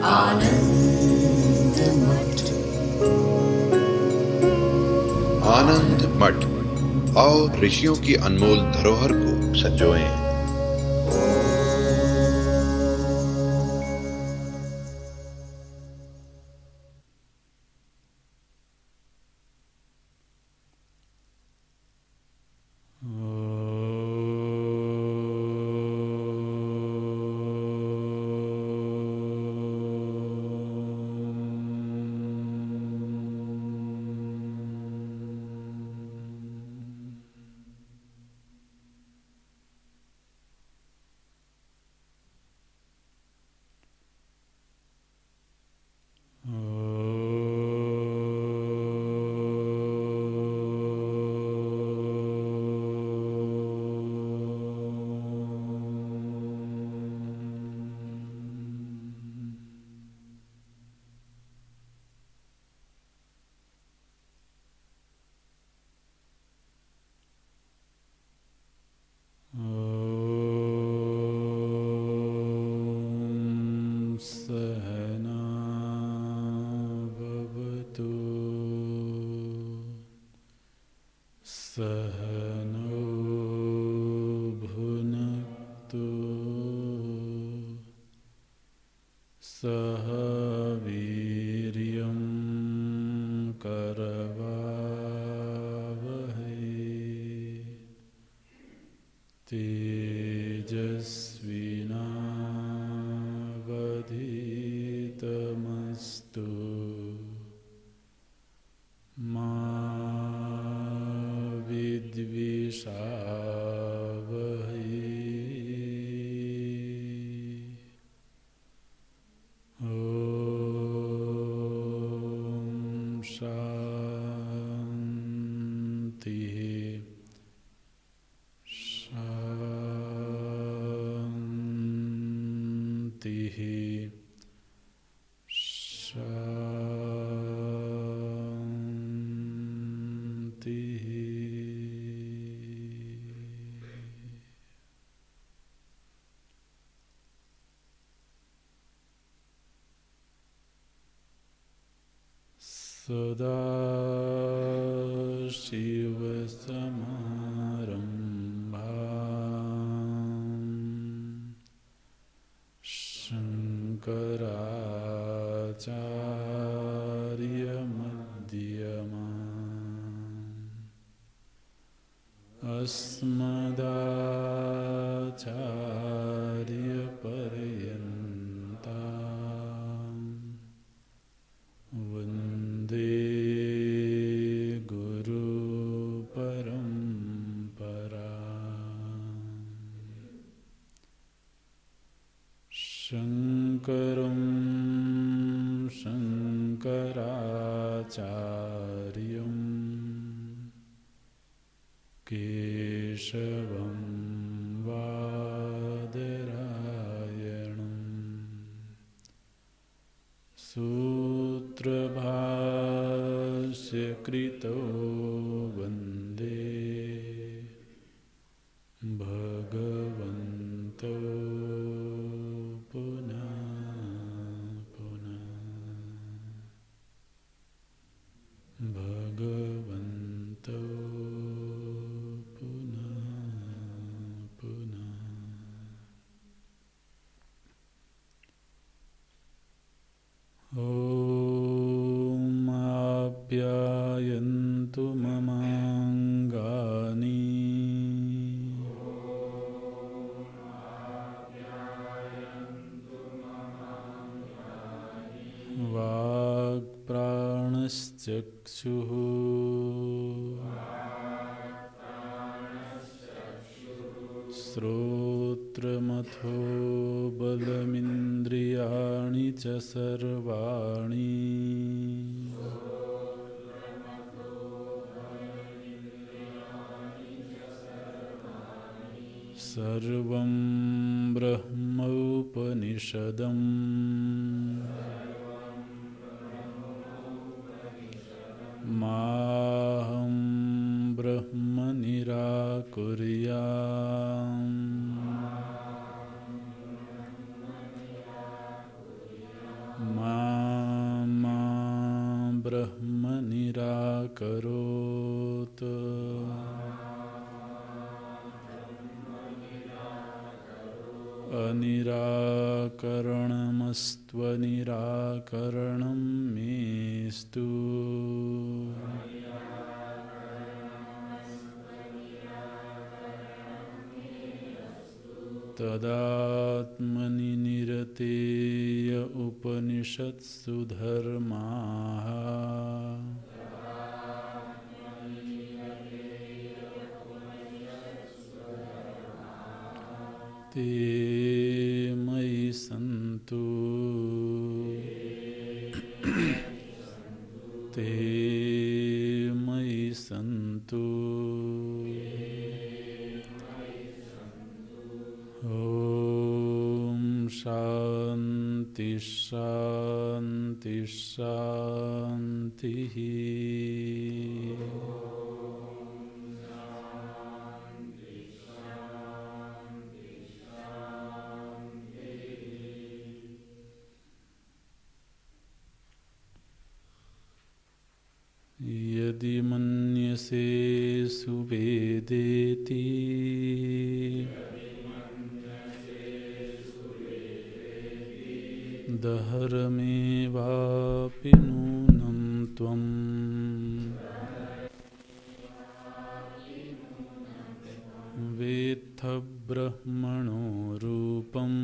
आनंद मठ। आनंद मठ और ऋषियों की अनमोल धरोहर को संजोएं। सहनो भुनक्तु सह वीर्यं करवावहै तेजस्विनावधीतमस्तु मा विद्विषावहै। ॐ शान्तिः शान्तिः शान्तिः। सदाशिवसमारम्भाम् शङ्कराचार्यमध्यमाम् अस्मदाचार्यपर्यन्ताम् वन्दे गुरुपरम्पराम्। शङ्करं शङ्कराचार्यं केशवं बादरायणम् सूत्रभाष्यकृतो वन्दे भगवन्तो पुनः पुनः भगवन्तो पुनः पुनः। ॐ आप्यायन्तु ममाङ्गानि वाक्प्राणश्चक्षुः श्रोत्रमथो बलमिन्द्रियाणि च सर्वाणि सर्वं ब्रह्मोपनिषदम् माहं ब्रह्म निराकुर्याम्। मा ब्रह्म निराकरोत् अनिराकरणमस्त्वनिराकरणं मेस्तु तदात्मनि निरतेय उपनिषत्सु धर्माः ते मयि सन्तु ते मयि सन्तु ॐ शान्ति शान्ति शान्तिः यदि मन्यसे सुवेदेति दहरमेवापि नूनं त्वं वेत्थ ब्रह्मणो रूपम्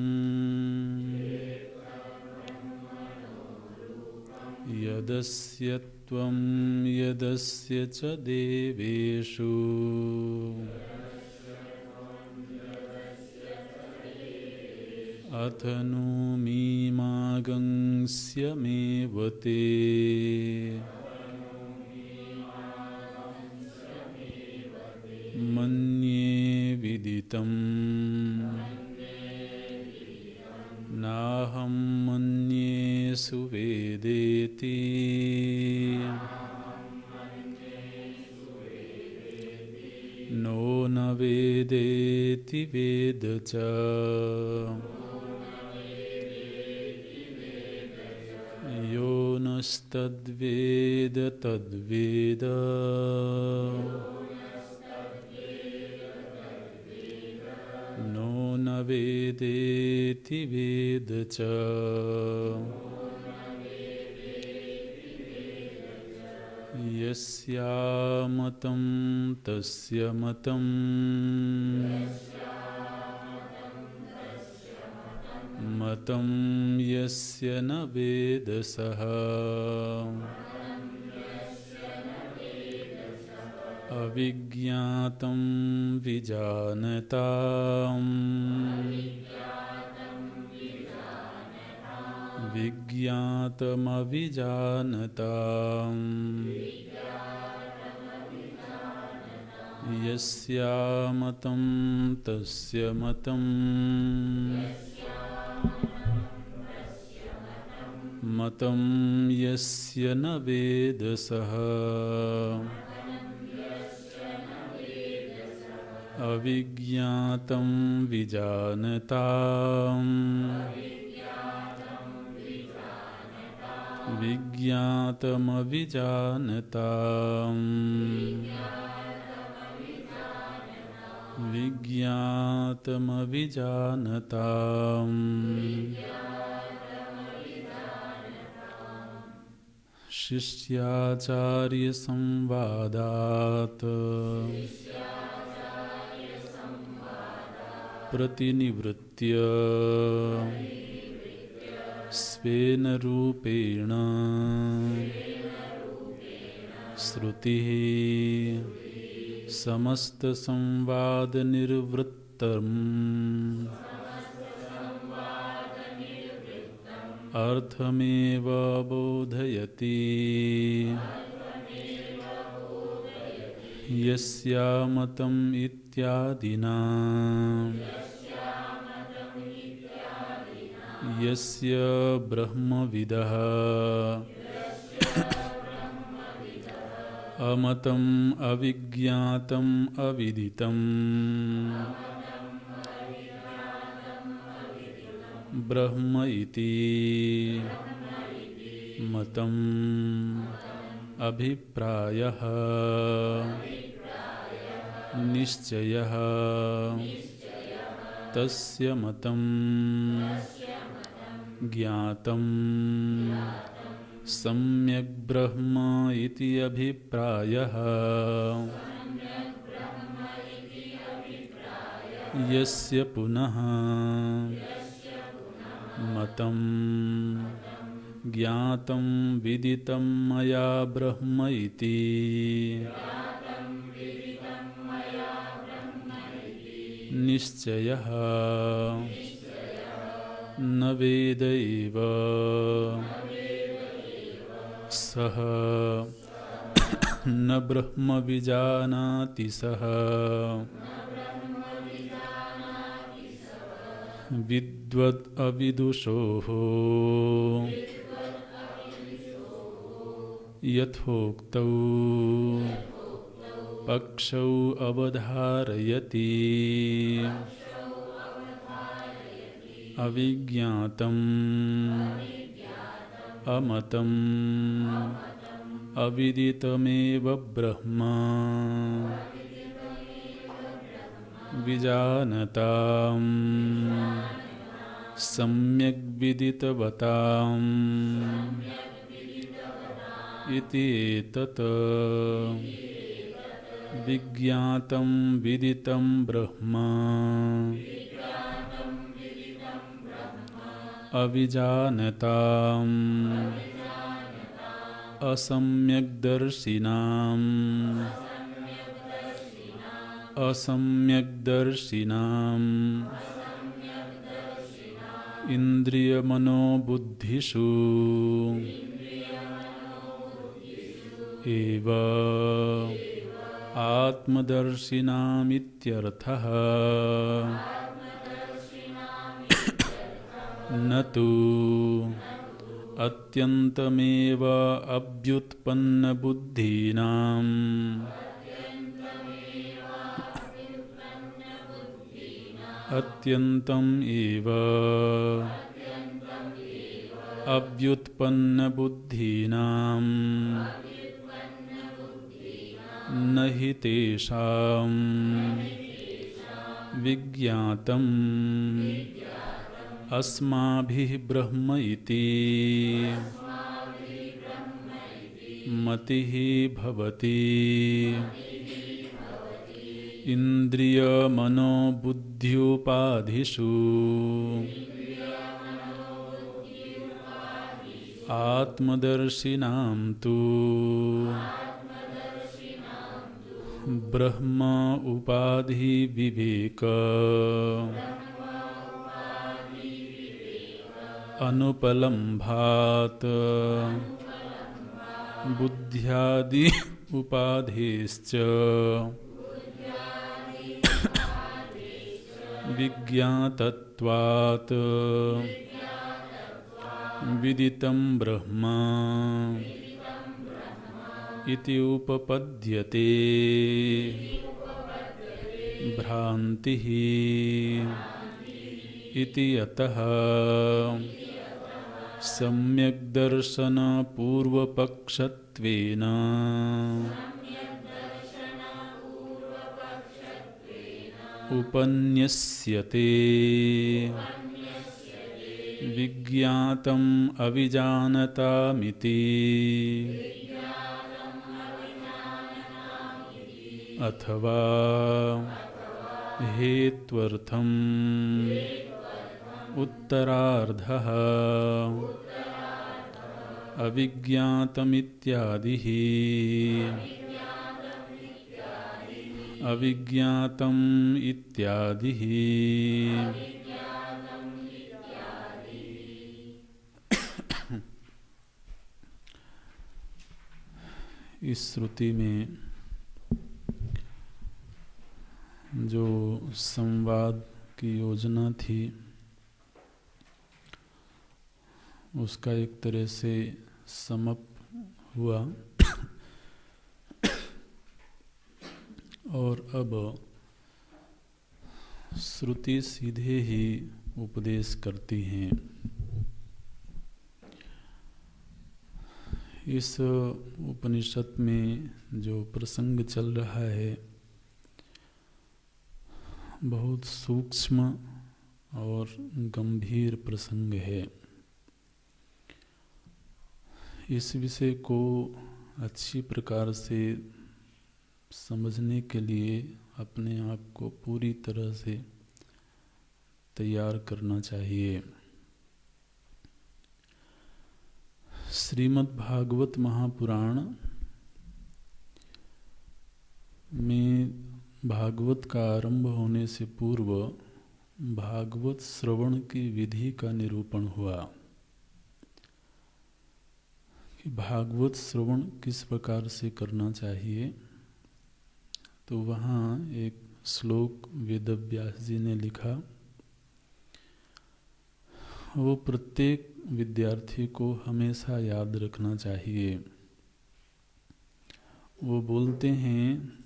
यदस्य त्वं यदस्य च देवेषु अथ नु मीमांस्यमेव ते मन्ये विदितम् नाहं मन्ये सुवेदेति नो न वेदेति वेद च यो नस्तद्वेद तद्वेद नो न वेदेति वेद च यस्यामतं तस्य मतं मतं यस्य न वेद सः अविज्ञातं विजानताम् विज्ञातमविजानताम् यस्यामतं तस्य मतं मतं यस्य न वेद सः अविज्ञातं विजानताम् विज्ञातमविजानताम् विज्ञातमविजानताम् शिष्याचार्य संवादात् प्रतिनिवृत्य स्वेन रूपेण श्रुतिः समस्त संवाद निर्वृत्तम् अर्थमेव बोधयति यस्यामतं इत्यादिना यस्य ब्रह्मविदः अमतम् अविज्ञातम् अविदितम् ब्रह्म इति मतम् अभिप्रायः निश्चयः तस्य मतम् ज्ञातम् सम्यक् ब्रह्म इति अभिप्रायः यस्य पुनः मतम् ज्ञातं विदितं मया ब्रह्म इति निश्चयः न वेद एव सः न ब्रह्म विजानाति सः विद्वद् अविदुषोः यथोक्तौ पक्षौ अवधारयति अविज्ञातम् अमतम् अविदितमेव ब्रह्म विजानताम् सम्यग् विदितवताम् इति एतत् विज्ञातं विदितं ब्रह्म अविजानताम् असम्यग्दर्शिनाम् इन्द्रियमनोबुद्धिषु एव आत्मदर्शिनामित्यर्थः न तु अत्यन्तमेव अभ्युत्पन्नबुद्धीनाम् अत्यन्तम् एव अभ्युत्पन्नबुद्धीनाम् न हि तेषाम् विज्ञातम् अस्माभिः ब्रह्म इति मतिः भवति इन्द्रियमनोबुद्ध्युपाधिषु आत्मदर्शिनां तु ब्रह्म उपाधि विवेक अनुपलम्भात् बुद्ध्यादि उपाधेश्च विज्ञातत्वात् विदितं ब्रह्म इति उपपद्यते भ्रान्तिः इति अतः सम्यग्दर्शनपूर्वपक्षत्वेन उपन्यस्यते विज्ञातम् अविजानतामिति अथवा हेत्वर्थम् उत्तरार्धः अविज्ञातमित्यादिः अविज्ञातम् इत्यादिः इस श्रुति में जो संवाद की योजना थी उसका एक तरह से समाप्त हुआ और अब श्रुति सीधे ही उपदेश करती हैं। इस उपनिषद में जो प्रसंग चल रहा है बहुत सूक्ष्म और गंभीर प्रसंग है। इस विषय को अच्छी प्रकार से समझने के लिए अपने आप को पूरी तरह से तैयार करना चाहिए। श्रीमद् भागवत महापुराण में भागवत का आरंभ होने से पूर्व भागवत श्रवण की विधि का निरूपण हुआ कि भागवत श्रवण किस प्रकार से करना चाहिए। तो वहाँ एक श्लोक वेदव्यास जी ने लिखा, वो प्रत्येक विद्यार्थी को हमेशा याद रखना चाहिए। वो बोलते हैं,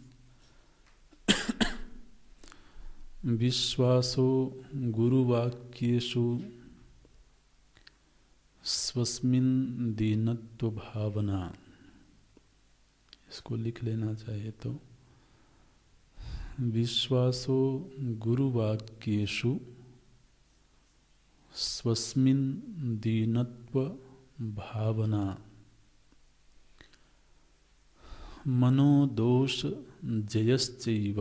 विश्वासो गुरुवाक्येषु स्वस्मिन् दीनत्व भावना। इसको लिख लेना चाहिए। तो विश्वासो गुरुवाक्येषु स्वस्मिन् दीनत्व भावना मनोदोष जयश्चैव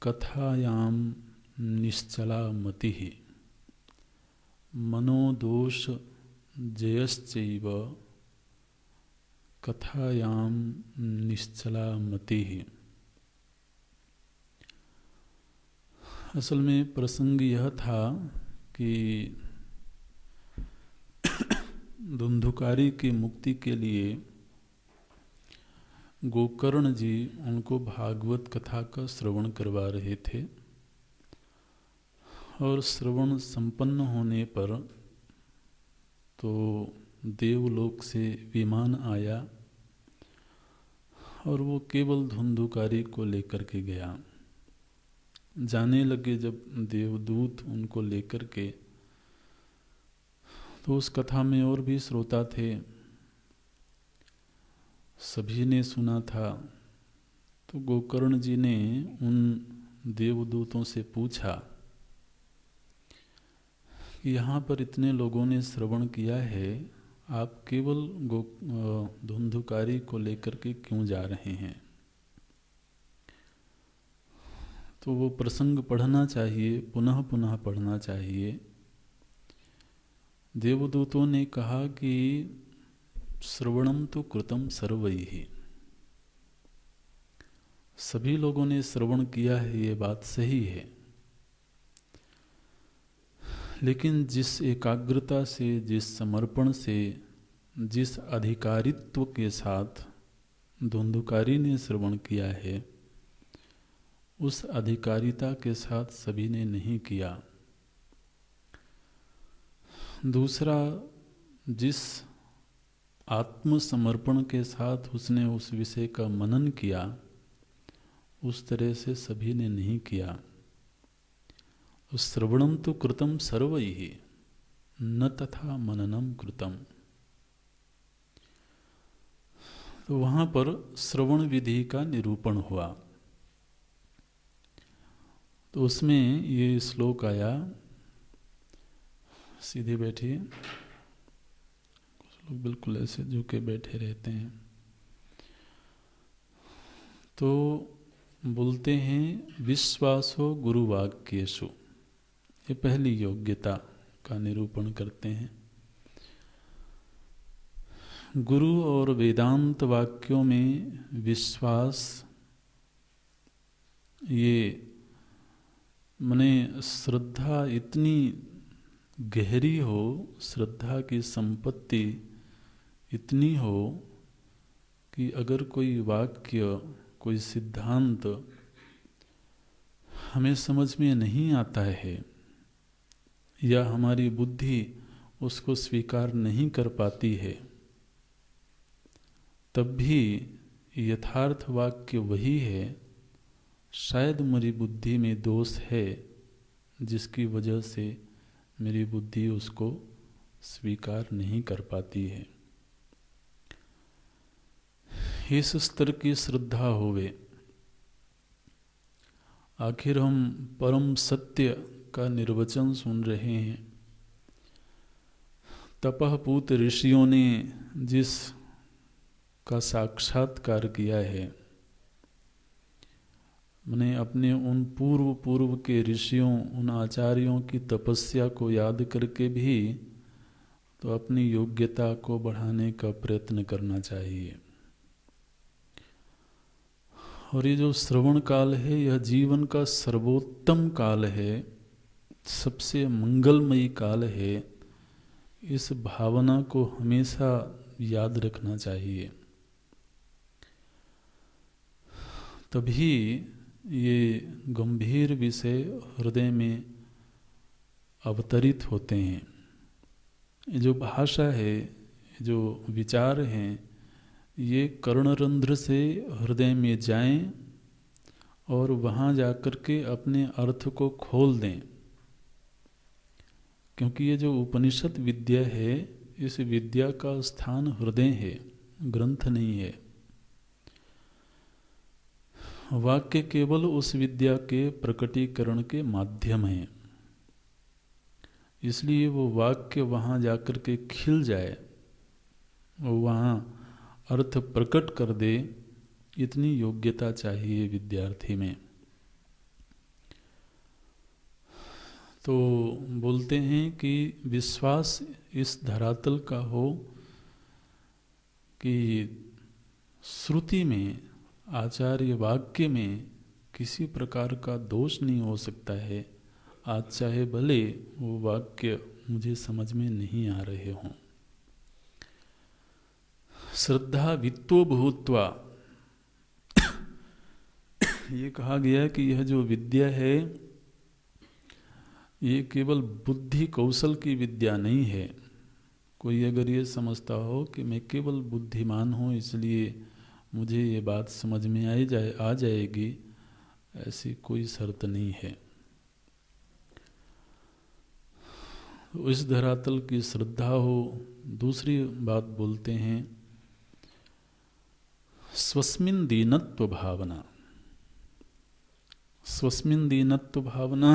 कथायां निश्चला मतिः। मनोदोष जयश्चैव कथायां निश्चला मतिः। असल में प्रसंग यह था कि धुंधुकारी की मुक्ति के लिए गोकर्ण जी उनको भागवत कथा का श्रवण करवा रहे थे और श्रवण संपन्न होने पर तो देवलोक से विमान आया और वो केवल धुंधुकारी को लेकर के गया। जाने लगे जब देवदूत उनको लेकर के, तो उस कथा में और भी श्रोता थे, सभी ने सुना था। तो गोकर्ण जी ने उन देवदूतों से पूछा कि यहाँ पर इतने लोगों ने श्रवण किया है, आप केवल धुंधुकारी को लेकर के क्यों जा रहे हैं। तो वो प्रसंग पढ़ना चाहिए, पुनः पुनः पढ़ना चाहिए। देवदूतों ने कहा कि श्रवणम तो कृतम सर्वैः। सभी लोगों ने श्रवण किया है, ये बात सही है, लेकिन जिस एकाग्रता से, जिस समर्पण से, जिस अधिकारित्व के साथ धुंधुकारी ने श्रवण किया है, उस अधिकारिता के साथ सभी ने नहीं किया। दूसरा, जिस आत्मसमर्पण के साथ उसने उस विषय का मनन किया, उस तरह से सभी ने नहीं किया। श्रवणम तो कृतम सर्वैः न तथा मननम कृतम। तो वहाँ पर श्रवण विधि का निरूपण हुआ। तो उसमें ये श्लोक आया, सीधे बैठिए। कुछ लोग बिल्कुल ऐसे झुके बैठे रहते हैं। तो बोलते हैं, विश्वासो गुरुवाक्येषु। ये पहली योग्यता का निरूपण करते हैं। गुरु और वेदांत वाक्यों में विश्वास, ये मने श्रद्धा इतनी गहरी हो, श्रद्धा की संपत्ति इतनी हो कि अगर कोई वाक्य, कोई सिद्धांत हमें समझ में नहीं आता है या हमारी बुद्धि उसको स्वीकार नहीं कर पाती है, तब भी यथार्थ वाक्य वही है। शायद मेरी बुद्धि में दोष है जिसकी वजह से मेरी बुद्धि उसको स्वीकार नहीं कर पाती है। इस स्तर की श्रद्धा होवे। आखिर हम परम सत्य का निर्वचन सुन रहे हैं। तपःपूत ऋषियों ने जिस का साक्षात्कार किया है, मैंने अपने उन पूर्व के ऋषियों, उन आचार्यों की तपस्या को याद करके भी तो अपनी योग्यता को बढ़ाने का प्रयत्न करना चाहिए। और ये जो श्रवण काल है, यह जीवन का सर्वोत्तम काल है, सबसे मंगलमयी काल है। इस भावना को हमेशा याद रखना चाहिए, तभी ये गंभीर विषय हृदय में अवतरित होते हैं। ये जो भाषा है, जो विचार हैं, ये कर्णरंध्र से हृदय में जाएं और वहाँ जाकर के अपने अर्थ को खोल दें। क्योंकि ये जो उपनिषद विद्या है, इस विद्या का स्थान हृदय है, ग्रंथ नहीं है। वाक्य केवल उस विद्या के प्रकटीकरण के माध्यम हैं। इसलिए वो वाक्य वहाँ जाकर के खिल जाए, वो वहाँ अर्थ प्रकट कर दे, इतनी योग्यता चाहिए विद्यार्थी में। तो बोलते हैं कि विश्वास इस धरातल का हो कि श्रुति में, आचार्य वाक्य में किसी प्रकार का दोष नहीं हो सकता है। आज चाहे भले वो वाक्य मुझे समझ में नहीं आ रहे हों। श्रद्धा वित्तो भूत्वा ये कहा गया कि यह जो विद्या है, ये केवल बुद्धि कौशल की विद्या नहीं है। कोई अगर ये समझता हो कि मैं केवल बुद्धिमान हूँ इसलिए मुझे ये बात समझ में आ जाएगी, ऐसी कोई शर्त नहीं है। तो इस धरातल की श्रद्धा हो। दूसरी बात बोलते हैं स्वस्मिन दीनत्व भावना। स्वस्मिन दीनत्व भावना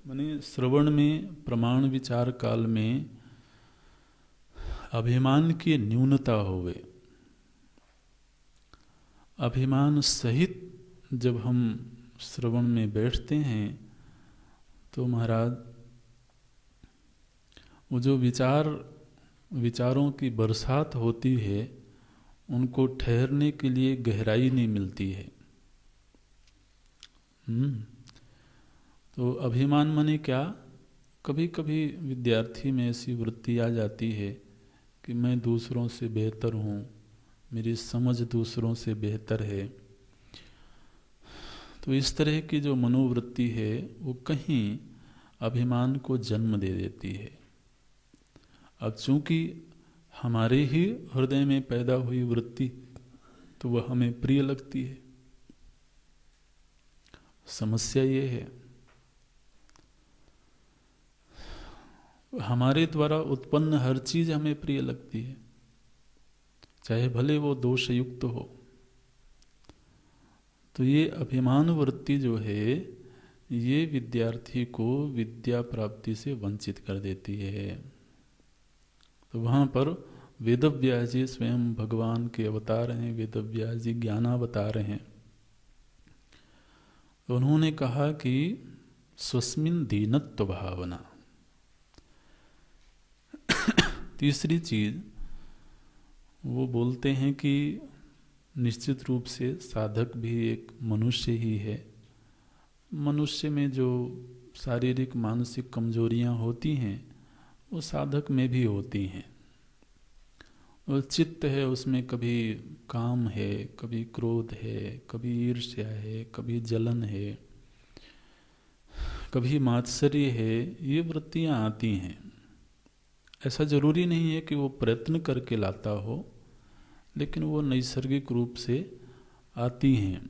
माने श्रवण में, प्रमाण विचार काल में अभिमान की न्यूनता होवे। अभिमान सहित जब हम श्रवण में बैठते हैं तो महाराज वो जो विचारों की बरसात होती है, उनको ठहरने के लिए गहराई नहीं मिलती है। तो अभिमान माने क्या? कभी कभी विद्यार्थी में ऐसी वृत्ति आ जाती है कि मैं दूसरों से बेहतर हूँ, मेरी समझ दूसरों से बेहतर है। तो इस तरह की जो मनोवृत्ति है वो कहीं अभिमान को जन्म दे देती है। अब चूंकि हमारे ही हृदय में पैदा हुई वृत्ति तो वह हमें प्रिय लगती है। समस्या ये है, हमारे द्वारा उत्पन्न हर चीज हमें प्रिय लगती है, चाहे भले वो दोषयुक्त हो। तो ये अभिमान वृत्ति जो है, ये विद्यार्थी को विद्या प्राप्ति से वंचित कर देती है। तो वहाँ पर वेदव्यास जी स्वयं भगवान के अवतार हैं, वेदव्यास जी ज्ञानावतार हैं। तो उन्होंने कहा कि स्वस्मिन दीनत्व भावना। तीसरी चीज वो बोलते हैं कि निश्चित रूप से साधक भी एक मनुष्य ही है। मनुष्य में जो शारीरिक मानसिक कमजोरियां होती हैं वो साधक में भी होती हैं। और चित्त है, उसमें कभी काम है, कभी क्रोध है, कभी ईर्ष्या है, कभी जलन है, कभी मात्सर्य है। ये वृत्तियां आती हैं। ऐसा जरूरी नहीं है कि वो प्रयत्न करके लाता हो, लेकिन वो नैसर्गिक रूप से आती हैं।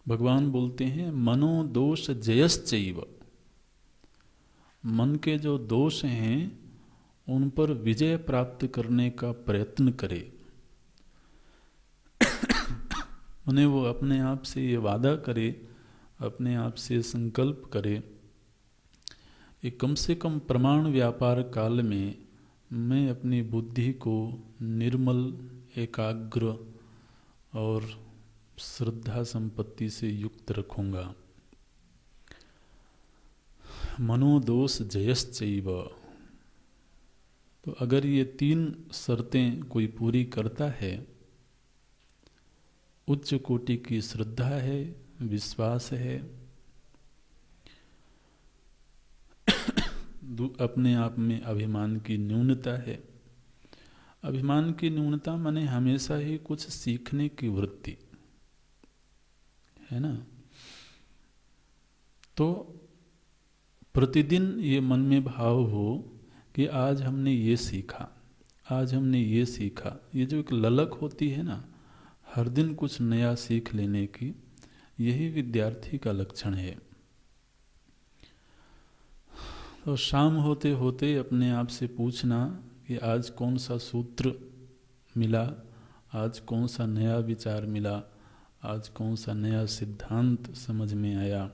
भगवान बोलते हैं मनोदोष जयश्चैव। मन के जो दोष हैं उन पर विजय प्राप्त करने का प्रयत्न करे। उन्हें वो अपने आप से ये वादा करे, अपने आप से संकल्प करे कि कम से कम प्रमाण व्यापार काल में मैं अपनी बुद्धि को निर्मल, एकाग्र और श्रद्धा संपत्ति से युक्त रखूंगा। मनोदोष जयश्चैव। तो अगर ये 3 शर्तें कोई पूरी करता है, उच्च कोटि की श्रद्धा है, विश्वास है, अपने आप में अभिमान की न्यूनता है। अभिमान की न्यूनता माने हमेशा ही कुछ सीखने की वृत्ति है ना। तो प्रतिदिन ये मन में भाव हो कि आज हमने ये सीखा, आज हमने ये सीखा। ये जो एक ललक होती है ना, हर दिन कुछ नया सीख लेने की, यही विद्यार्थी का लक्षण है। तो शाम होते होते अपने आप से पूछना कि आज कौन सा सूत्र मिला, आज कौन सा नया विचार मिला, आज कौन सा नया सिद्धांत समझ में आया।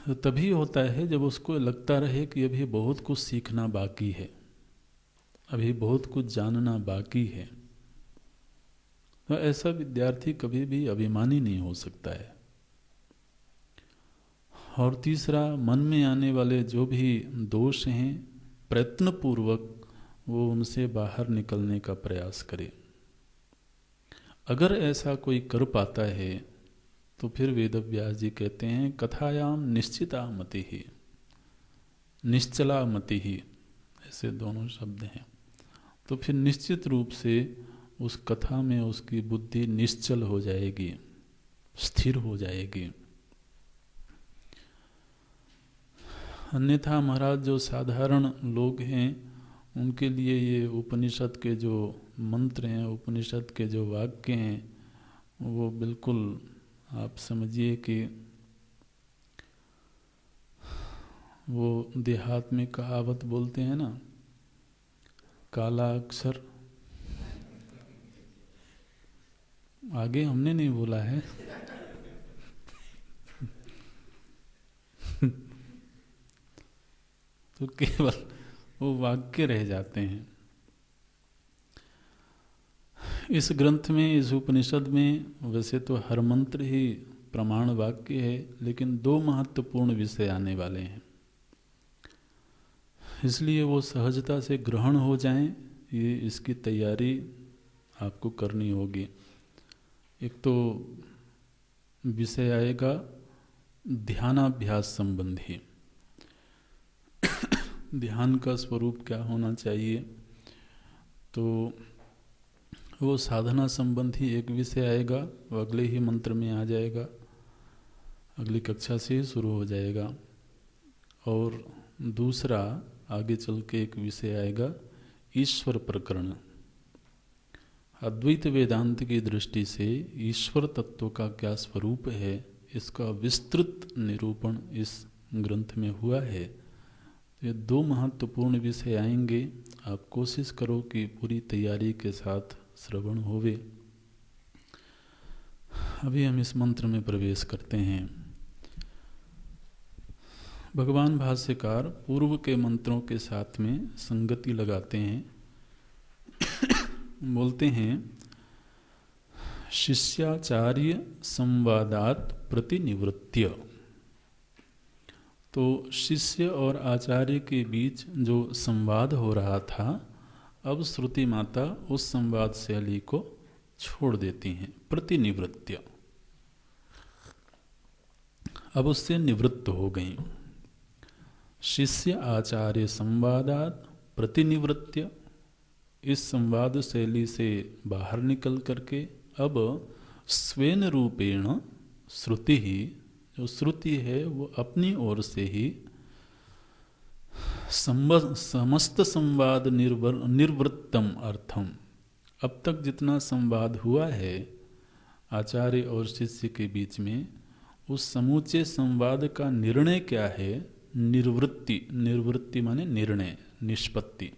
तो तभी होता है जब उसको लगता रहे कि अभी बहुत कुछ सीखना बाकी है, अभी बहुत कुछ जानना बाकी है। तो ऐसा विद्यार्थी कभी भी अभिमानी नहीं हो सकता है। और तीसरा, मन में आने वाले जो भी दोष हैं, प्रयत्नपूर्वक वो उनसे बाहर निकलने का प्रयास करे। अगर ऐसा कोई कर पाता है तो फिर वेदव्यास जी कहते हैं कथायाम निश्चिता मति ही, निश्चला मति ही, ऐसे दोनों शब्द हैं। तो फिर निश्चित रूप से उस कथा में उसकी बुद्धि निश्चल हो जाएगी, स्थिर हो जाएगी। अन्यथा महाराज जो साधारण लोग हैं उनके लिए ये उपनिषद के जो मंत्र हैं, उपनिषद के जो वाक्य हैं, वो बिल्कुल आप समझिए कि वो देहात में कहावत बोलते हैं ना, काला अक्षर। आगे हमने नहीं बोला है। तो केवल वो वाक्य रह जाते हैं। इस ग्रंथ में, इस उपनिषद में वैसे तो हर मंत्र ही प्रमाण वाक्य है, लेकिन 2 महत्वपूर्ण विषय आने वाले हैं, इसलिए वो सहजता से ग्रहण हो जाएं, ये इसकी तैयारी आपको करनी होगी। एक तो विषय आएगा ध्यानाभ्यास संबंधी, ध्यान का स्वरूप क्या होना चाहिए, तो वो साधना संबंधी एक विषय आएगा, वो अगले ही मंत्र में आ जाएगा, अगली कक्षा से ही शुरू हो जाएगा। और दूसरा आगे चल के एक विषय आएगा ईश्वर प्रकरण। अद्वैत वेदांत की दृष्टि से ईश्वर तत्व का क्या स्वरूप है, इसका विस्तृत निरूपण इस ग्रंथ में हुआ है। ये 2 महत्वपूर्ण विषय आएंगे। आप कोशिश करो कि पूरी तैयारी के साथ श्रवण होवे। अभी हम इस मंत्र में प्रवेश करते हैं। भगवान भाष्यकार पूर्व के मंत्रों के साथ में संगति लगाते हैं। बोलते हैं शिष्याचार्य संवादात प्रतिनिवृत्य। तो शिष्य और आचार्य के बीच जो संवाद हो रहा था, अब श्रुति माता उस संवाद शैली को छोड़ देती हैं। प्रतिनिवृत्य, अब उससे निवृत्त हो गई। शिष्य आचार्य संवादात प्रतिनिवृत्य, इस संवाद शैली से बाहर निकल करके अब स्वेन रूपेण श्रुति ही, जो श्रुति है वो अपनी ओर से ही समस्त संवाद निर्वृत्तम अर्थम, अब तक जितना संवाद हुआ है आचार्य और शिष्य के बीच में, उस समूचे संवाद का निर्णय क्या है निर्वृत्ति, निर्वृत्ति माने निर्णय, निष्पत्ति।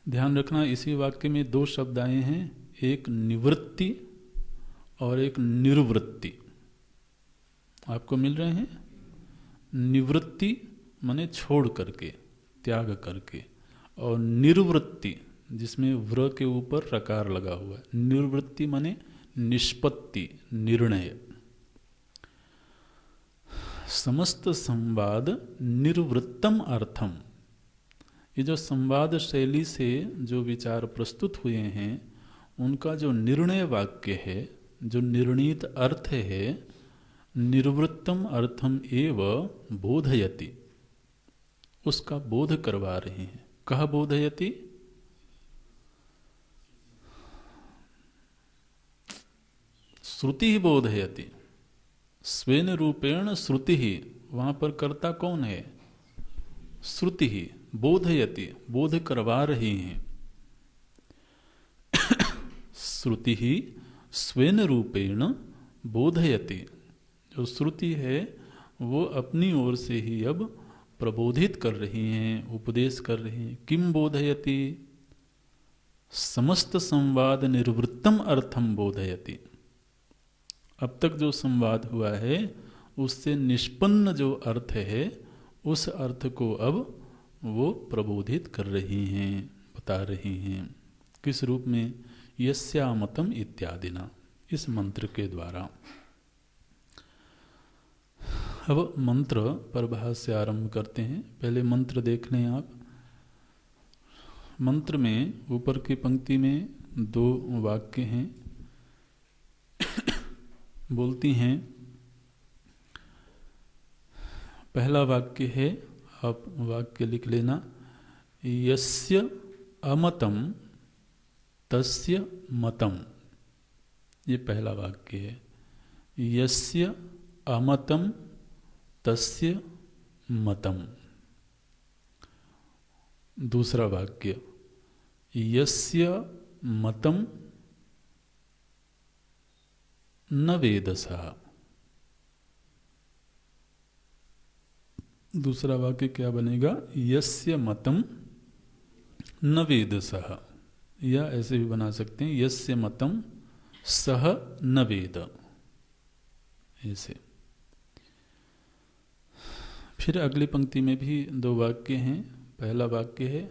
ध्यान रखना इसी वाक्य में दो शब्द आए हैं, एक निवृत्ति और एक निर्वृत्ति। आपको मिल रहे हैं? निवृत्ति माने छोड़ करके, त्याग करके, और निर्वृत्ति जिसमें व्र के ऊपर रकार लगा हुआ है, निर्वृत्ति माने निष्पत्ति, निर्णय। समस्त संवाद निर्वृत्तम अर्थम, ये जो संवाद शैली से जो विचार प्रस्तुत हुए हैं उनका जो निर्णय वाक्य है, जो निर्णीत अर्थ है, निर्वृत्तम अर्थम एव बोधयति, उसका बोध करवा रहे हैं। कह बोधयति? श्रुति ही बोधयति, स्वेन रूपेण श्रुति ही, वहां पर कर्ता कौन है? श्रुति ही। बोधयति, बोध करवा रही हैं। श्रुति ही स्वेन रूपेण बोधयति, जो श्रुति है वो अपनी ओर से ही अब प्रबोधित कर रही हैं, उपदेश कर रही हैं। किम बोधयति? समस्त संवाद निर्वृत्तम अर्थम बोधयति। अब तक जो संवाद हुआ है उससे निष्पन्न जो अर्थ है उस अर्थ को अब वो प्रबोधित कर रही हैं, बता रही हैं। किस रूप में? यस्यामतम इत्यादिना, इस मंत्र के द्वारा। अब मंत्र पर भाष्य आरंभ करते हैं। पहले मंत्र देख लें आप। मंत्र में ऊपर की पंक्ति में दो वाक्य हैं, बोलती हैं। पहला वाक्य है, आप वाक्य लिख लेना, यस्य अमतम तस्य मतम। ये पहला वाक्य है, यस्य अमतम तस्य मतम। दूसरा वाक्य, यस्य मतम न वेदसः। दूसरा वाक्य क्या बनेगा? यस्य मतम न वेदसः, या ऐसे भी बना सकते हैं, यस्य मतम सह न वेद, ऐसे। फिर अगली पंक्ति में भी दो वाक्य हैं। पहला वाक्य है,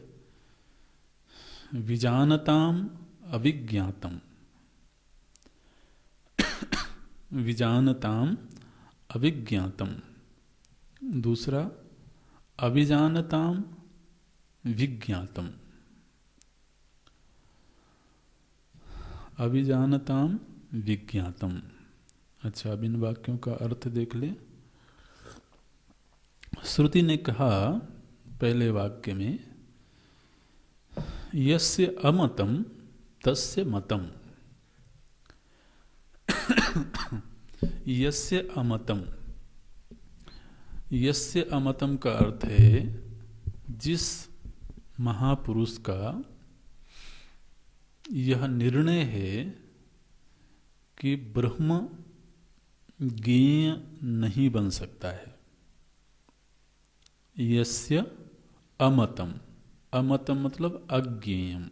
विजानताम अविज्ञातम। विजानताम अविज्ञातम। दूसरा, अविजानताम विज्ञातम। अविजानताम विज्ञातम। अच्छा, अब इन वाक्यों का अर्थ देख ले। श्रुति ने कहा पहले वाक्य में, यस्य अमतम तस्य मतम। यस्य अमतम, यस्य अमतम का अर्थ है जिस महापुरुष का यह निर्णय है कि ब्रह्म ज्ञेय नहीं बन सकता है। यस्य अमतम, अमतम मतलब अज्ञेयम।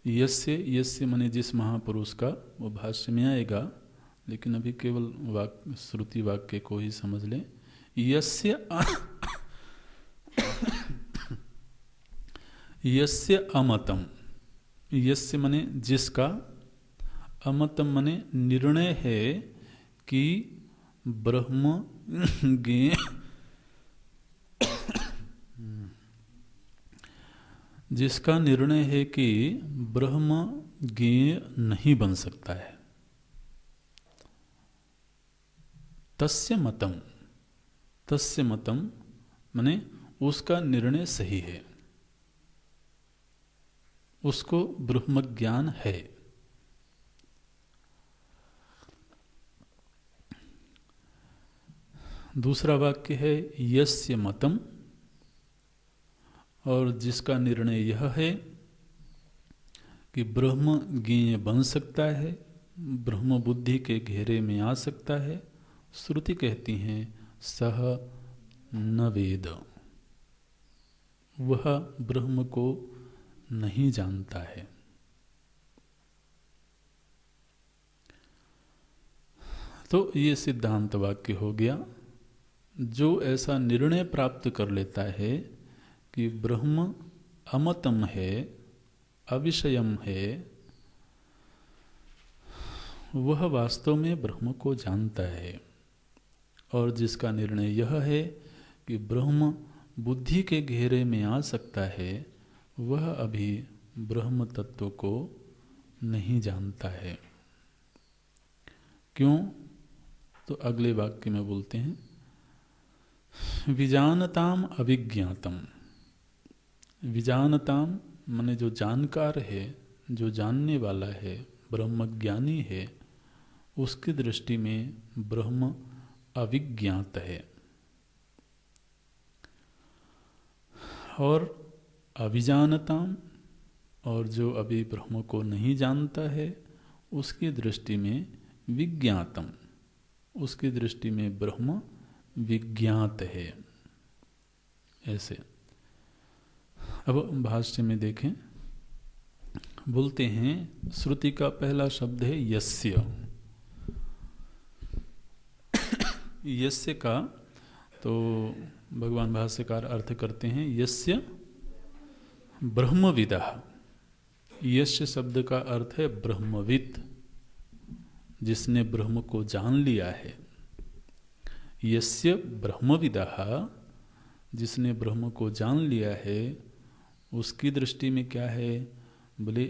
यस्य, यस्य माने जिस महापुरुष का, वो भाष्य में आएगा, लेकिन अभी केवल श्रुति वाक्य को ही समझ लें। यस्य यस्य अमतम, यस्य माने जिसका, अमतम माने निर्णय है कि ब्रह्म ज्ञेय, जिसका निर्णय है कि ब्रह्म ज्ञेय नहीं बन सकता है। तस्य मतम, तस्य मतम माने उसका निर्णय सही है, उसको ब्रह्म ज्ञान है। दूसरा वाक्य है, यस्य मतम, और जिसका निर्णय यह है कि ब्रह्म ज्ञेय बन सकता है, ब्रह्म बुद्धि के घेरे में आ सकता है, श्रुति कहती हैं सह न वेद, वह ब्रह्म को नहीं जानता है। तो ये सिद्धांत वाक्य हो गया। जो ऐसा निर्णय प्राप्त कर लेता है कि ब्रह्म अमतम है, अविषयम है, वह वास्तव में ब्रह्म को जानता है। और जिसका निर्णय यह है कि ब्रह्म बुद्धि के घेरे में आ सकता है, वह अभी ब्रह्म तत्व को नहीं जानता है। क्यों? तो अगले वाक्य में बोलते हैं, विजानताम अविज्ञातम। विजानताम माने जो जानकार है, जो जानने वाला है, ब्रह्मज्ञानी है, उसकी दृष्टि में ब्रह्म अविज्ञात है। और अविजानताम, और जो अभी ब्रह्म को नहीं जानता है, उसकी दृष्टि में विज्ञातम, उसकी दृष्टि में ब्रह्म विज्ञात है। ऐसे अब भाष्य में देखें, बोलते हैं श्रुति का पहला शब्द है यस्य। यस्य का तो भगवान भाष्यकार अर्थ करते हैं यस्य ब्रह्मविदः। यस्य शब्द का अर्थ है ब्रह्मविद, जिसने ब्रह्म को जान लिया है। यस्य ब्रह्मविदः, जिसने ब्रह्म को जान लिया है, उसकी दृष्टि में क्या है? बोले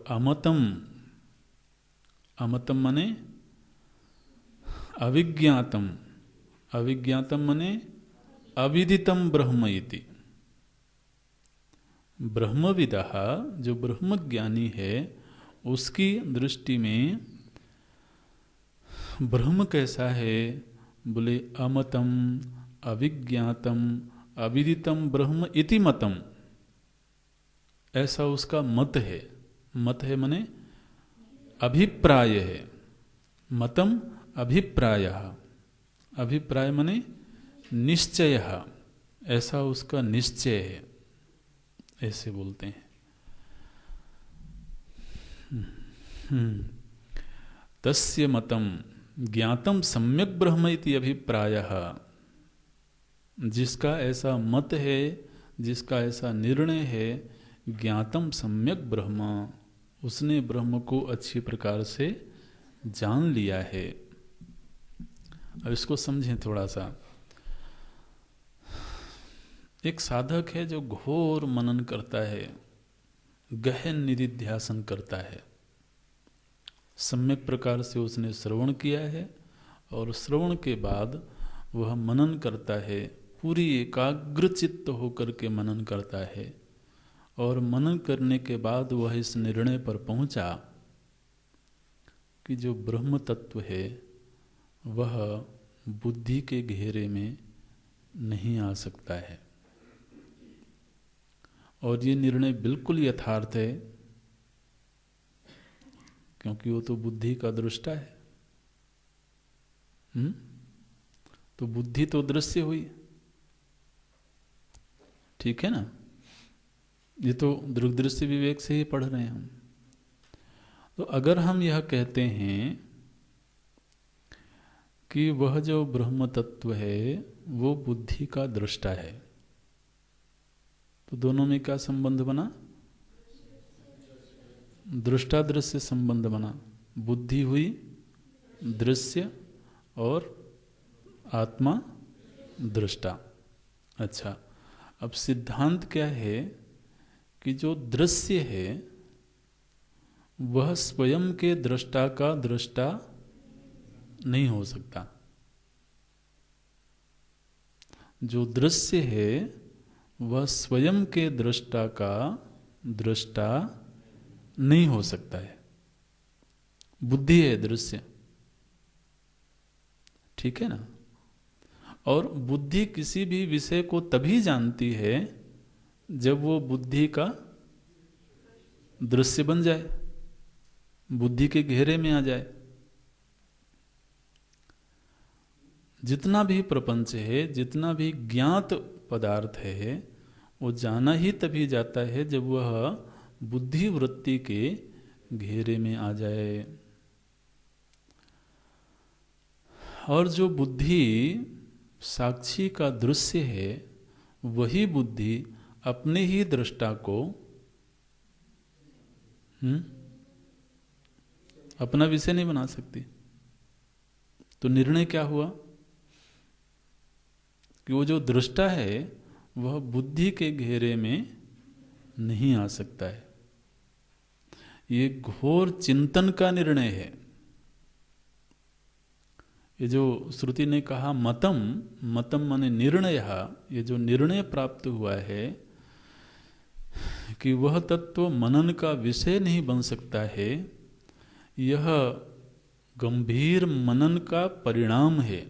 अमतम। अमतम माने अविज्ञातम। अविज्ञातम माने अविदितम ब्रह्म इति। ब्रह्मविदः, जो ब्रह्मज्ञानी है, उसकी दृष्टि में ब्रह्म कैसा है? बोले अमतम अविज्ञातम अविदितम ब्रह्म इति मतम। ऐसा उसका मत है। मत है माने अभिप्राय है। मतम अभिप्रायः। अभिप्राय माने निश्चय, ऐसा उसका निश्चय है, ऐसे बोलते हैं। तस्य मतम ज्ञातम सम्यक ब्रह्म इति अभिप्रायः। जिसका ऐसा मत है, जिसका ऐसा निर्णय है, ज्ञातम सम्यक ब्रह्म, उसने ब्रह्म को अच्छी प्रकार से जान लिया है। अब इसको समझें थोड़ा सा। एक साधक है जो घोर मनन करता है, गहन निधिध्यासन करता है, सम्यक प्रकार से उसने श्रवण किया है, और श्रवण के बाद वह मनन करता है, पूरी एकाग्रचित्त होकर के मनन करता है, और मनन करने के बाद वह इस निर्णय पर पहुंचा कि जो ब्रह्म तत्व है वह बुद्धि के घेरे में नहीं आ सकता है। और ये निर्णय बिल्कुल यथार्थ है, क्योंकि वो तो बुद्धि का दृष्टा है। तो बुद्धि तो दृश्य हुई, ठीक है ना? ये तो दृग्दृश्य विवेक से ही पढ़ रहे हैं हम। तो अगर हम यह कहते हैं कि वह जो ब्रह्म तत्व है वो बुद्धि का दृष्टा है, तो दोनों में क्या संबंध बना? दृष्टा दृश्य संबंध बना। बुद्धि हुई दृश्य और आत्मा दृष्टा। अच्छा, अब सिद्धांत क्या है कि जो दृश्य है वह स्वयं के दृष्टा का दृष्टा नहीं हो सकता। जो दृश्य है वह स्वयं के दृष्टा का दृष्टा नहीं हो सकता है। बुद्धि है दृश्य, ठीक है ना? और बुद्धि किसी भी विषय को तभी जानती है जब वो बुद्धि का दृश्य बन जाए। बुद्धि के घेरे में आ जाए। जितना भी प्रपंच है, जितना भी ज्ञात पदार्थ है, वो जाना ही तभी जाता है जब वह बुद्धि वृत्ति के घेरे में आ जाए। और जो बुद्धि साक्षी का दृश्य है, वही बुद्धि अपने ही दृष्टा को अपना विषय नहीं बना सकती। तो निर्णय क्या हुआ कि वो जो दृष्टा है वह बुद्धि के घेरे में नहीं आ सकता है। ये घोर चिंतन का निर्णय है। ये जो श्रुति ने कहा मतम, मतम माने निर्णय, ये जो निर्णय प्राप्त हुआ है कि वह तत्व मनन का विषय नहीं बन सकता है, यह गंभीर मनन का परिणाम है।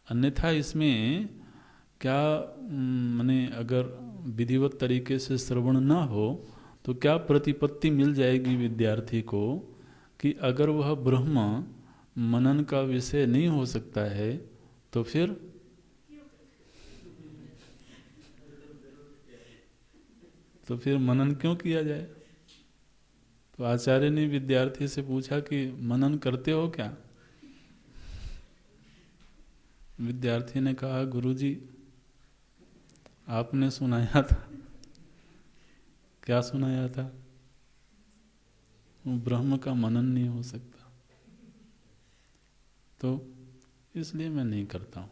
अन्यथा इसमें क्या माने, अगर विधिवत तरीके से श्रवण ना हो तो क्या प्रतिपत्ति मिल जाएगी विद्यार्थी को कि अगर वह ब्रह्म मनन का विषय नहीं हो सकता है तो फिर मनन क्यों किया जाए। तो आचार्य ने विद्यार्थी से पूछा कि मनन करते हो क्या। विद्यार्थी ने कहा गुरुजी आपने सुनाया था। क्या सुनाया था? ब्रह्म का मनन नहीं हो सकता, तो इसलिए मैं नहीं करता हूं।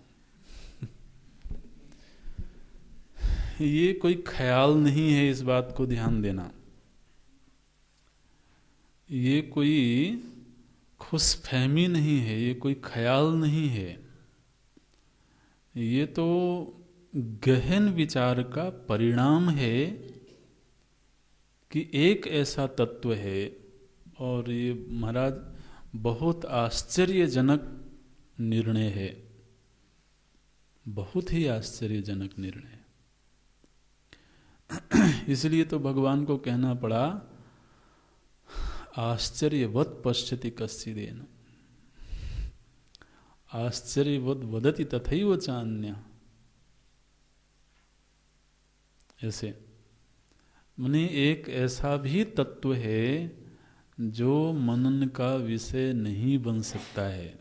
ये कोई ख्याल नहीं है, इस बात को ध्यान देना। ये कोई खुशफहमी नहीं है, ये कोई ख्याल नहीं है। ये तो गहन विचार का परिणाम है कि एक ऐसा तत्व है। और ये महाराज बहुत आश्चर्यजनक निर्णय है, बहुत ही आश्चर्यजनक निर्णय। इसलिए तो भगवान को कहना पड़ा आश्चर्यवत् पश्यति कश्चिदेन, आश्चर्यवत् वदति तथैव चान्यः। ऐसे माने एक ऐसा भी तत्व है जो मनन का विषय नहीं बन सकता है,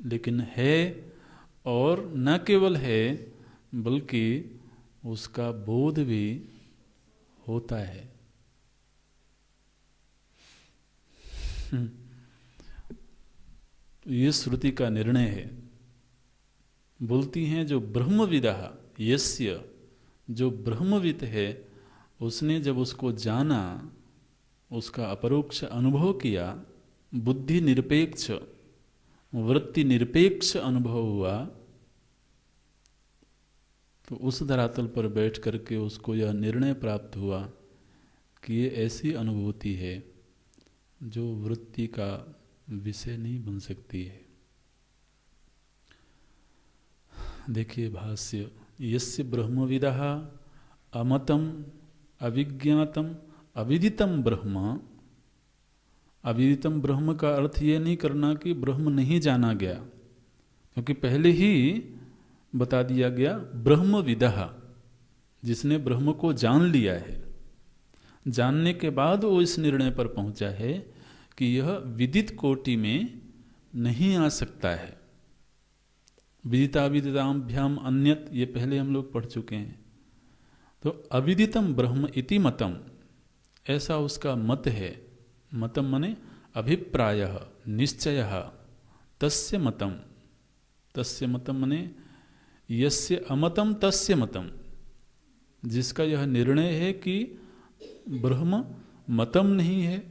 लेकिन है, और न केवल है बल्कि उसका बोध भी होता है। ये श्रुति का निर्णय है। बोलती हैं जो ब्रह्मविदः यस्य, जो ब्रह्मविद है उसने जब उसको जाना, उसका अपरोक्ष अनुभव किया, बुद्धि निरपेक्ष वृत्ति निरपेक्ष अनुभव हुआ, तो उस धरातल पर बैठ करके उसको यह निर्णय प्राप्त हुआ कि ये ऐसी अनुभूति है जो वृत्ति का विषय नहीं बन सकती है। देखिए भाष्य, यस्य ब्रह्मविदः अमतम अविज्ञातम अविदितम ब्रह्म। अविदितम ब्रह्म का अर्थ ये नहीं करना कि ब्रह्म नहीं जाना गया, क्योंकि पहले ही बता दिया गया ब्रह्मविदः, जिसने ब्रह्म को जान लिया है। जानने के बाद वो इस निर्णय पर पहुंचा है कि यह विदित कोटि में नहीं आ सकता है। विदिताविदिताभ्याम अन्यत, ये पहले हम लोग पढ़ चुके हैं। तो अविदितम ब्रह्म इति मतम, ऐसा उसका मत है। मतम मने अभिप्रायः निश्चयः, तस्य मतम, तस्य मतम मने यस्य अमतम तस्य मतम, जिसका यह निर्णय है कि ब्रह्म मतम नहीं है,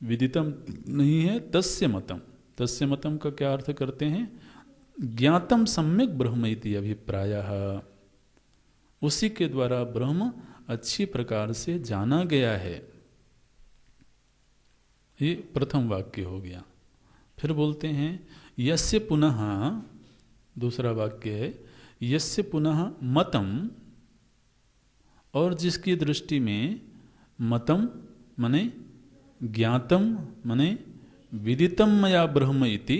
विदितम नहीं है, तस्य मतम। तस्य मतम का क्या अर्थ करते हैं? ज्ञातम सम्यक ब्रह्म इति अभिप्रायः, उसी के द्वारा ब्रह्म अच्छी प्रकार से जाना गया है। ये प्रथम वाक्य हो गया। फिर बोलते हैं यस्य पुनः, दूसरा वाक्य है यस्य पुनः मतम, और जिसकी दृष्टि में मतम मने ज्ञातम मने विदितम मया ब्रह्म इति,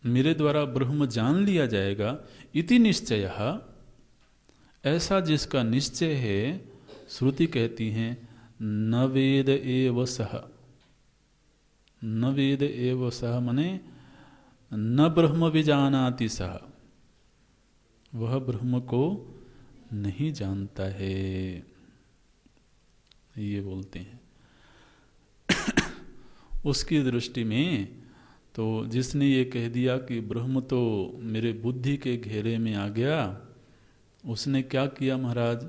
मेरे द्वारा ब्रह्म जान लिया जाएगा, इति निश्चयः, ऐसा जिसका निश्चय है, श्रुति कहती हैं न वेद एव सः, न वेद एव सः मने न ब्रह्म विजानाति सः, वह ब्रह्म को नहीं जानता है, ये बोलते हैं। उसकी दृष्टि में तो जिसने ये कह दिया कि ब्रह्म तो मेरे बुद्धि के घेरे में आ गया, उसने क्या किया महाराज,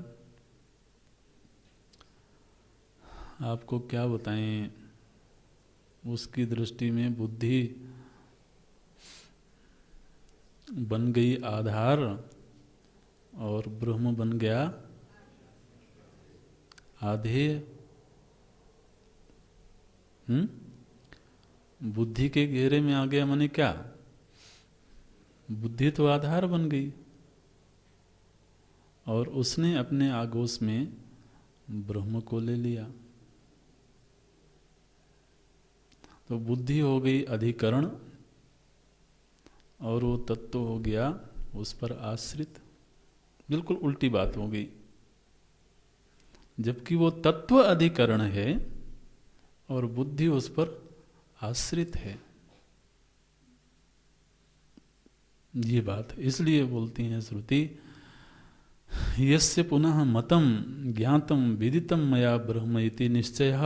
आपको क्या बताएं। उसकी दृष्टि में बुद्धि बन गई आधार और ब्रह्म बन गया आधेय। बुद्धि के घेरे में आ गया माने क्या, बुद्धि तो आधार बन गई और उसने अपने आगोश में ब्रह्म को ले लिया, तो बुद्धि हो गई अधिकरण और वो तत्व हो गया उस पर आश्रित। बिल्कुल उल्टी बात हो गई, जबकि वो तत्व अधिकरण है और बुद्धि उस पर आश्रित है। ये बात इसलिए बोलती है श्रुति, यस्य पुनः मतम ज्ञातम विदितम मया ब्रह्म इति निश्चयः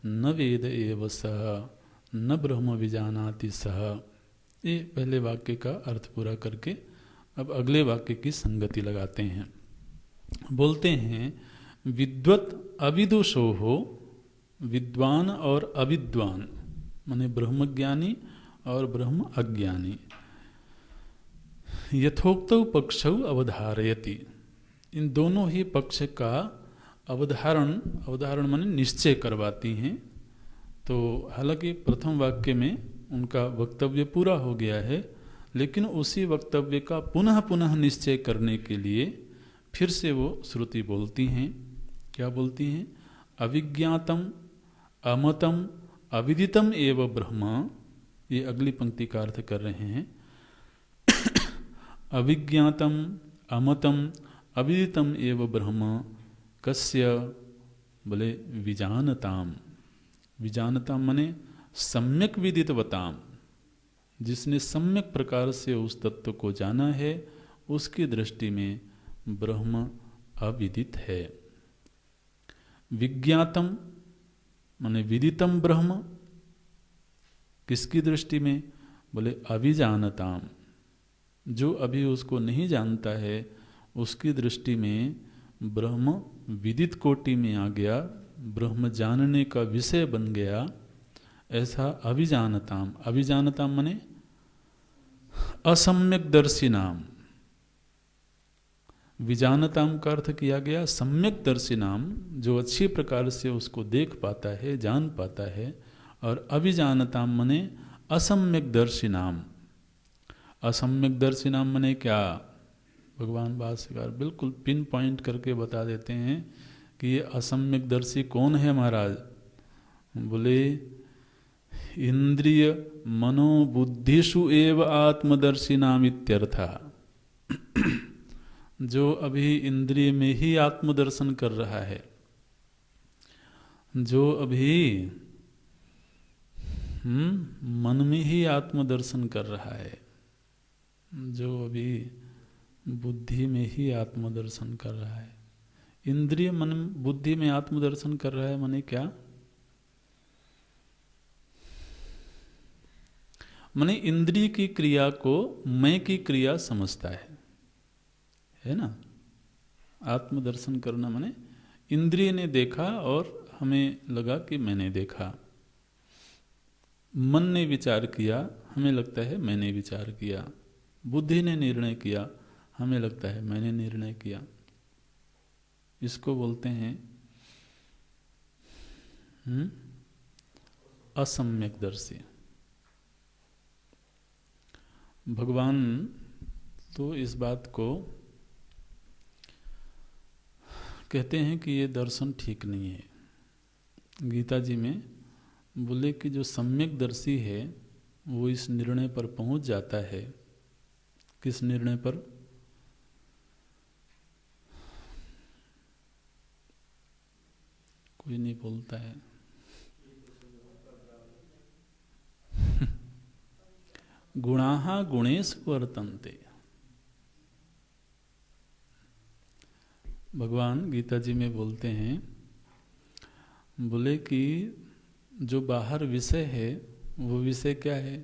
न वेद एव सः न ब्रह्म विजानाति सः। ये पहले वाक्य का अर्थ पूरा करके अब अगले वाक्य की संगति लगाते हैं। बोलते हैं विद्वत अविदुषो हो, विद्वान और अविद्वान माने ब्रह्मज्ञानी और ब्रह्म अज्ञानी, यथोक्तौ पक्षौ अवधारयति, इन दोनों ही पक्ष का अवधारण माने निश्चय करवाती हैं। तो हालांकि प्रथम वाक्य में उनका वक्तव्य पूरा हो गया है, लेकिन उसी वक्तव्य का पुनः पुनः निश्चय करने के लिए फिर से वो श्रुति बोलती हैं। क्या बोलती हैं? अविज्ञातम अमतम अविदितम एव ब्रह्म, ये अगली पंक्ति का अर्थ कर रहे हैं। अविज्ञातम अमतम अविदितम एव ब्रह्म कस्य, बोले विजानताम, विजानताम माने सम्यक विदितवताम, जिसने सम्यक प्रकार से उस तत्व को जाना है, उसकी दृष्टि में ब्रह्म अविदित है। विज्ञातम माने विदितम ब्रह्म, किसकी दृष्टि में? बोले अविजानताम, जो अभी उसको नहीं जानता है उसकी दृष्टि में ब्रह्म विदित कोटि में आ गया, ब्रह्म जानने का विषय बन गया। ऐसा अविजानताम, अविजानताम माने असम्यक दर्शिनाम, विजानताम का अर्थ किया गया सम्यक दर्शिनाम, जो अच्छी प्रकार से उसको देख पाता है, जान पाता है। और अविजानताम माने असम्यक दर्शिनाम, असम्यक दर्शिनाम माने क्या? भगवान भाष्यकार बिल्कुल पिन पॉइंट करके बता देते हैं कि ये असम्यक दर्शी कौन है महाराज। बोले इंद्रिय मनोबुद्धिषु एव आत्मदर्शिनाम इत्यर्थः, जो अभी इंद्रिय में ही आत्मदर्शन कर रहा है, जो अभी मन में ही आत्मदर्शन कर रहा है, जो अभी बुद्धि में ही आत्मदर्शन कर रहा है। इंद्रिय मन बुद्धि में आत्मदर्शन कर रहा है माने क्या? माने इंद्रिय की क्रिया को मैं की क्रिया समझता है ना। आत्मदर्शन करना माने इंद्रिय ने देखा और हमें लगा कि मैंने देखा, मन ने विचार किया, हमें लगता है मैंने विचार किया, बुद्धि ने निर्णय किया, हमें लगता है मैंने निर्णय किया। इसको बोलते हैं असम्यकदर्शी। भगवान तो इस बात को कहते हैं कि ये दर्शन ठीक नहीं है। गीता जी में बोले कि जो सम्यक दर्शी है वो इस निर्णय पर पहुंच जाता है। किस निर्णय पर? कोई नहीं बोलता है। गुणाः गुणेषु वर्तन्ते। भगवान गीता जी में बोलते हैं, बोले कि जो बाहर विषय है वो विषय क्या है?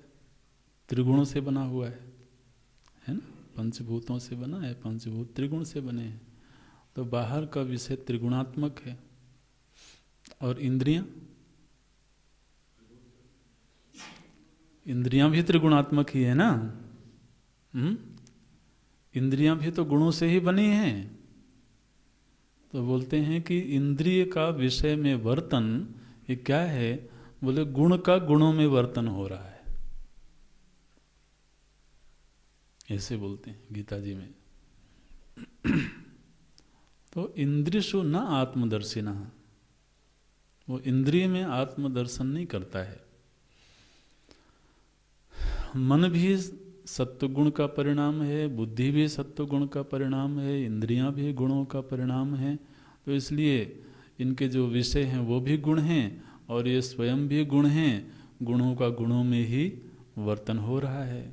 त्रिगुणों से बना हुआ है ना? पंचभूतों से बना है, पंचभूत त्रिगुण से बने हैं। तो बाहर का विषय त्रिगुणात्मक है। और इंद्रियां भी त्रिगुणात्मक ही है ना। इंद्रियां भी तो गुणों से ही बनी हैं। तो बोलते हैं कि इंद्रिय का विषय में वर्तन ये क्या है? बोले गुण का गुणों में वर्तन हो रहा है, ऐसे बोलते हैं गीता जी में। तो इंद्रियषु न आत्मदर्शिनः, वो इंद्रिय में आत्मदर्शन नहीं करता है। मन भी सत्वगुण का परिणाम है, बुद्धि भी सत्वगुण का परिणाम है, इंद्रियां भी गुणों का परिणाम है। तो इसलिए इनके जो विषय हैं वो भी गुण हैं और ये स्वयं भी गुण हैं। गुणों का गुणों में ही वर्तन हो रहा है।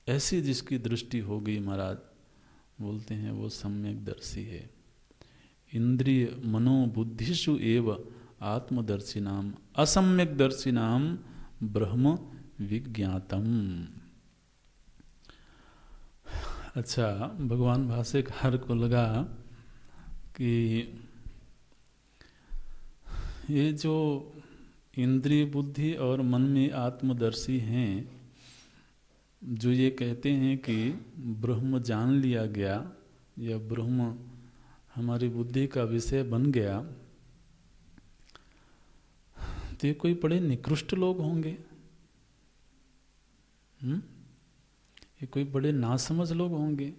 ऐसी जिसकी दृष्टि हो गई महाराज, बोलते हैं वो सम्यक दर्शी है। इंद्रिय मनो बुद्धिषु एव आत्मदर्शिनाम असम्यक दर्शिनाम ब्रह्म विज्ञातम। अच्छा, भगवान भाष्यकार को लगा कि ये जो इंद्रिय बुद्धि और मन में आत्मदर्शी हैं, जो ये कहते हैं कि ब्रह्म जान लिया गया या ब्रह्म हमारी बुद्धि का विषय बन गया, तो ये कोई बड़े निकृष्ट लोग होंगे। ये कोई बड़े नासमझ लोग होंगे,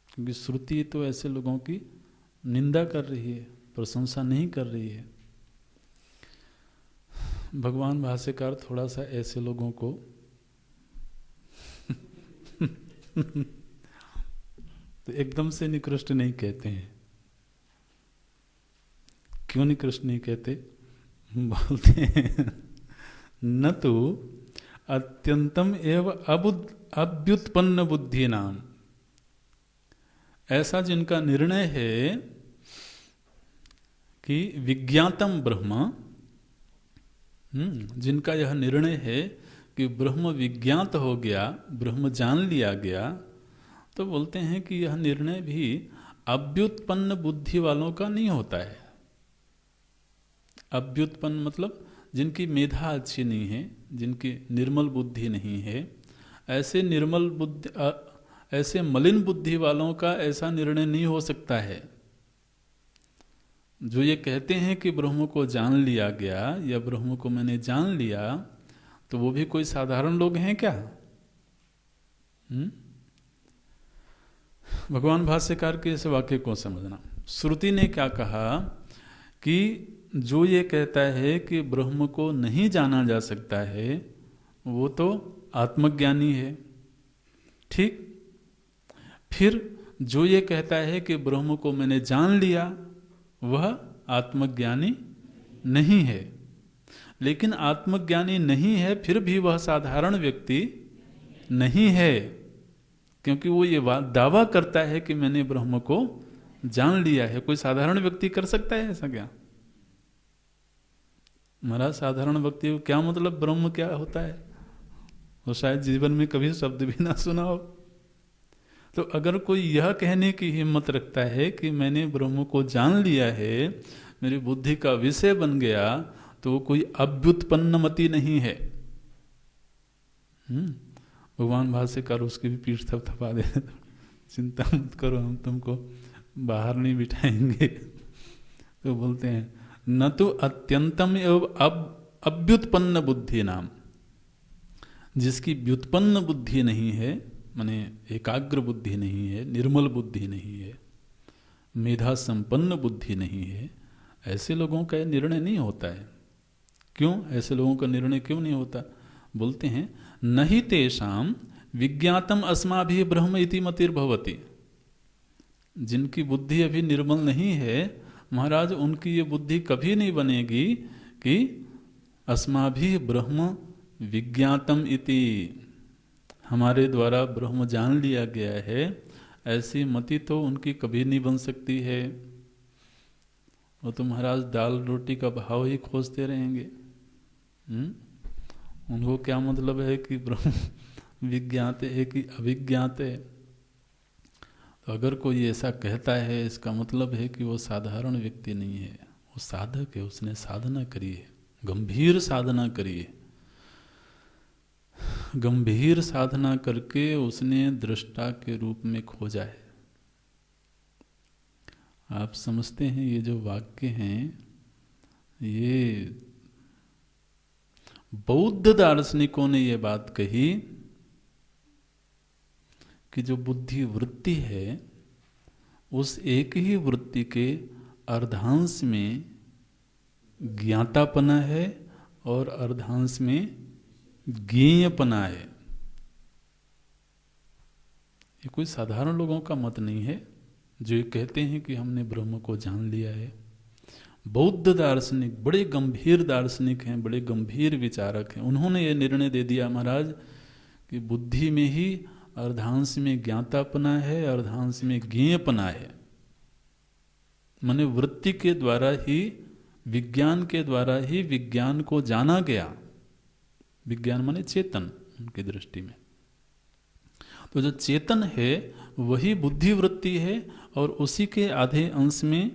क्योंकि श्रुति तो ऐसे लोगों की निंदा कर रही है, प्रशंसा नहीं कर रही है। भगवान भाष्यकार थोड़ा सा ऐसे लोगों को तो एकदम से निकृष्ट नहीं कहते हैं। क्यों निकृष्ट नहीं कहते? बोलते हैं न तो अत्यंतम एवं अभ्युत्पन्न बुद्धि नाम, ऐसा जिनका निर्णय है कि विज्ञातम ब्रह्म, जिनका यह निर्णय है कि ब्रह्म विज्ञात हो गया, ब्रह्म जान लिया गया, तो बोलते हैं कि यह निर्णय भी अभ्युत्पन्न बुद्धि वालों का नहीं होता है। अभ्युत्पन्न मतलब जिनकी मेधा अच्छी नहीं है, जिनकी निर्मल बुद्धि नहीं है, ऐसे निर्मल बुद्धि, ऐसे मलिन बुद्धि वालों का ऐसा निर्णय नहीं हो सकता है। जो ये कहते हैं कि ब्रह्म को जान लिया गया या ब्रह्म को मैंने जान लिया, तो वो भी कोई साधारण लोग हैं क्या? भगवान भाष्यकार के इस वाक्य को समझना। श्रुति ने क्या कहा कि जो ये कहता है कि ब्रह्म को नहीं जाना जा सकता है, वो तो आत्मज्ञानी है, ठीक। फिर जो ये कहता है कि ब्रह्म को मैंने जान लिया, वह आत्मज्ञानी नहीं है। लेकिन आत्मज्ञानी नहीं है, फिर भी वह साधारण व्यक्ति नहीं है, क्योंकि वो ये दावा करता है कि मैंने ब्रह्म को जान लिया है। कोई साधारण व्यक्ति कर सकता है ऐसा क्या? महाराज, साधारण व्यक्ति को क्या मतलब ब्रह्म क्या होता है? वो शायद जीवन में कभी शब्द भी ना सुना हो। तो अगर कोई यह कहने की हिम्मत रखता है कि मैंने ब्रह्म को जान लिया है, मेरी बुद्धि का विषय बन गया, तो वो कोई अभ्युत्पन्नमति नहीं है। भगवान भाष्यकार उसकी भी पीठ थपथपा दे, चिंता मत करो, हम तुमको बाहर नहीं बिठाएंगे। तो बोलते हैं न तो अत्यंतम एवं अभ्युत्पन्न बुद्धि नाम, जिसकी व्युत्पन्न बुद्धि नहीं है, माने एकाग्र बुद्धि नहीं है, निर्मल बुद्धि नहीं है, मेधा संपन्न बुद्धि नहीं है, ऐसे लोगों का निर्णय नहीं होता है। क्यों ऐसे लोगों का निर्णय क्यों नहीं होता? बोलते हैं नहीं तेषाम विज्ञातम अस्माभिः ब्रह्म इति मतिर्भवति। जिनकी बुद्धि अभी निर्मल नहीं है महाराज, उनकी ये बुद्धि कभी नहीं बनेगी कि अस्माभिः ब्रह्म विज्ञातम इति, हमारे द्वारा ब्रह्म जान लिया गया है, ऐसी मति तो उनकी कभी नहीं बन सकती है। वो तो महाराज दाल रोटी का भाव ही खोजते रहेंगे। उनको क्या मतलब है कि ब्रह्म विज्ञात है कि अविज्ञात है? तो अगर कोई ऐसा कहता है, इसका मतलब है कि वो साधारण व्यक्ति नहीं है, वो साधक है, उसने साधना करी है, गंभीर साधना करी है। गंभीर साधना करके उसने दृष्टा के रूप में खोजा है। आप समझते हैं ये जो वाक्य हैं, ये बौद्ध दार्शनिकों ने ये बात कही कि जो बुद्धि वृत्ति है उस एक ही वृत्ति के अर्धांश में ज्ञातापना है और अर्धांश में ज्ञेयपना है। ये कोई साधारण लोगों का मत नहीं है जो ये कहते हैं कि हमने ब्रह्म को जान लिया है। बौद्ध दार्शनिक बड़े गंभीर दार्शनिक हैं, बड़े गंभीर विचारक हैं। उन्होंने ये निर्णय दे दिया महाराज कि बुद्धि में ही अर्धांश में ज्ञातापना है, अर्धांश में ज्ञेयपना है। माने वृत्ति के द्वारा ही, विज्ञान के द्वारा ही विज्ञान को जाना गया। विज्ञान माने चेतन उनकी दृष्टि में। तो जो चेतन है वही बुद्धि वृत्ति है और उसी के आधे अंश में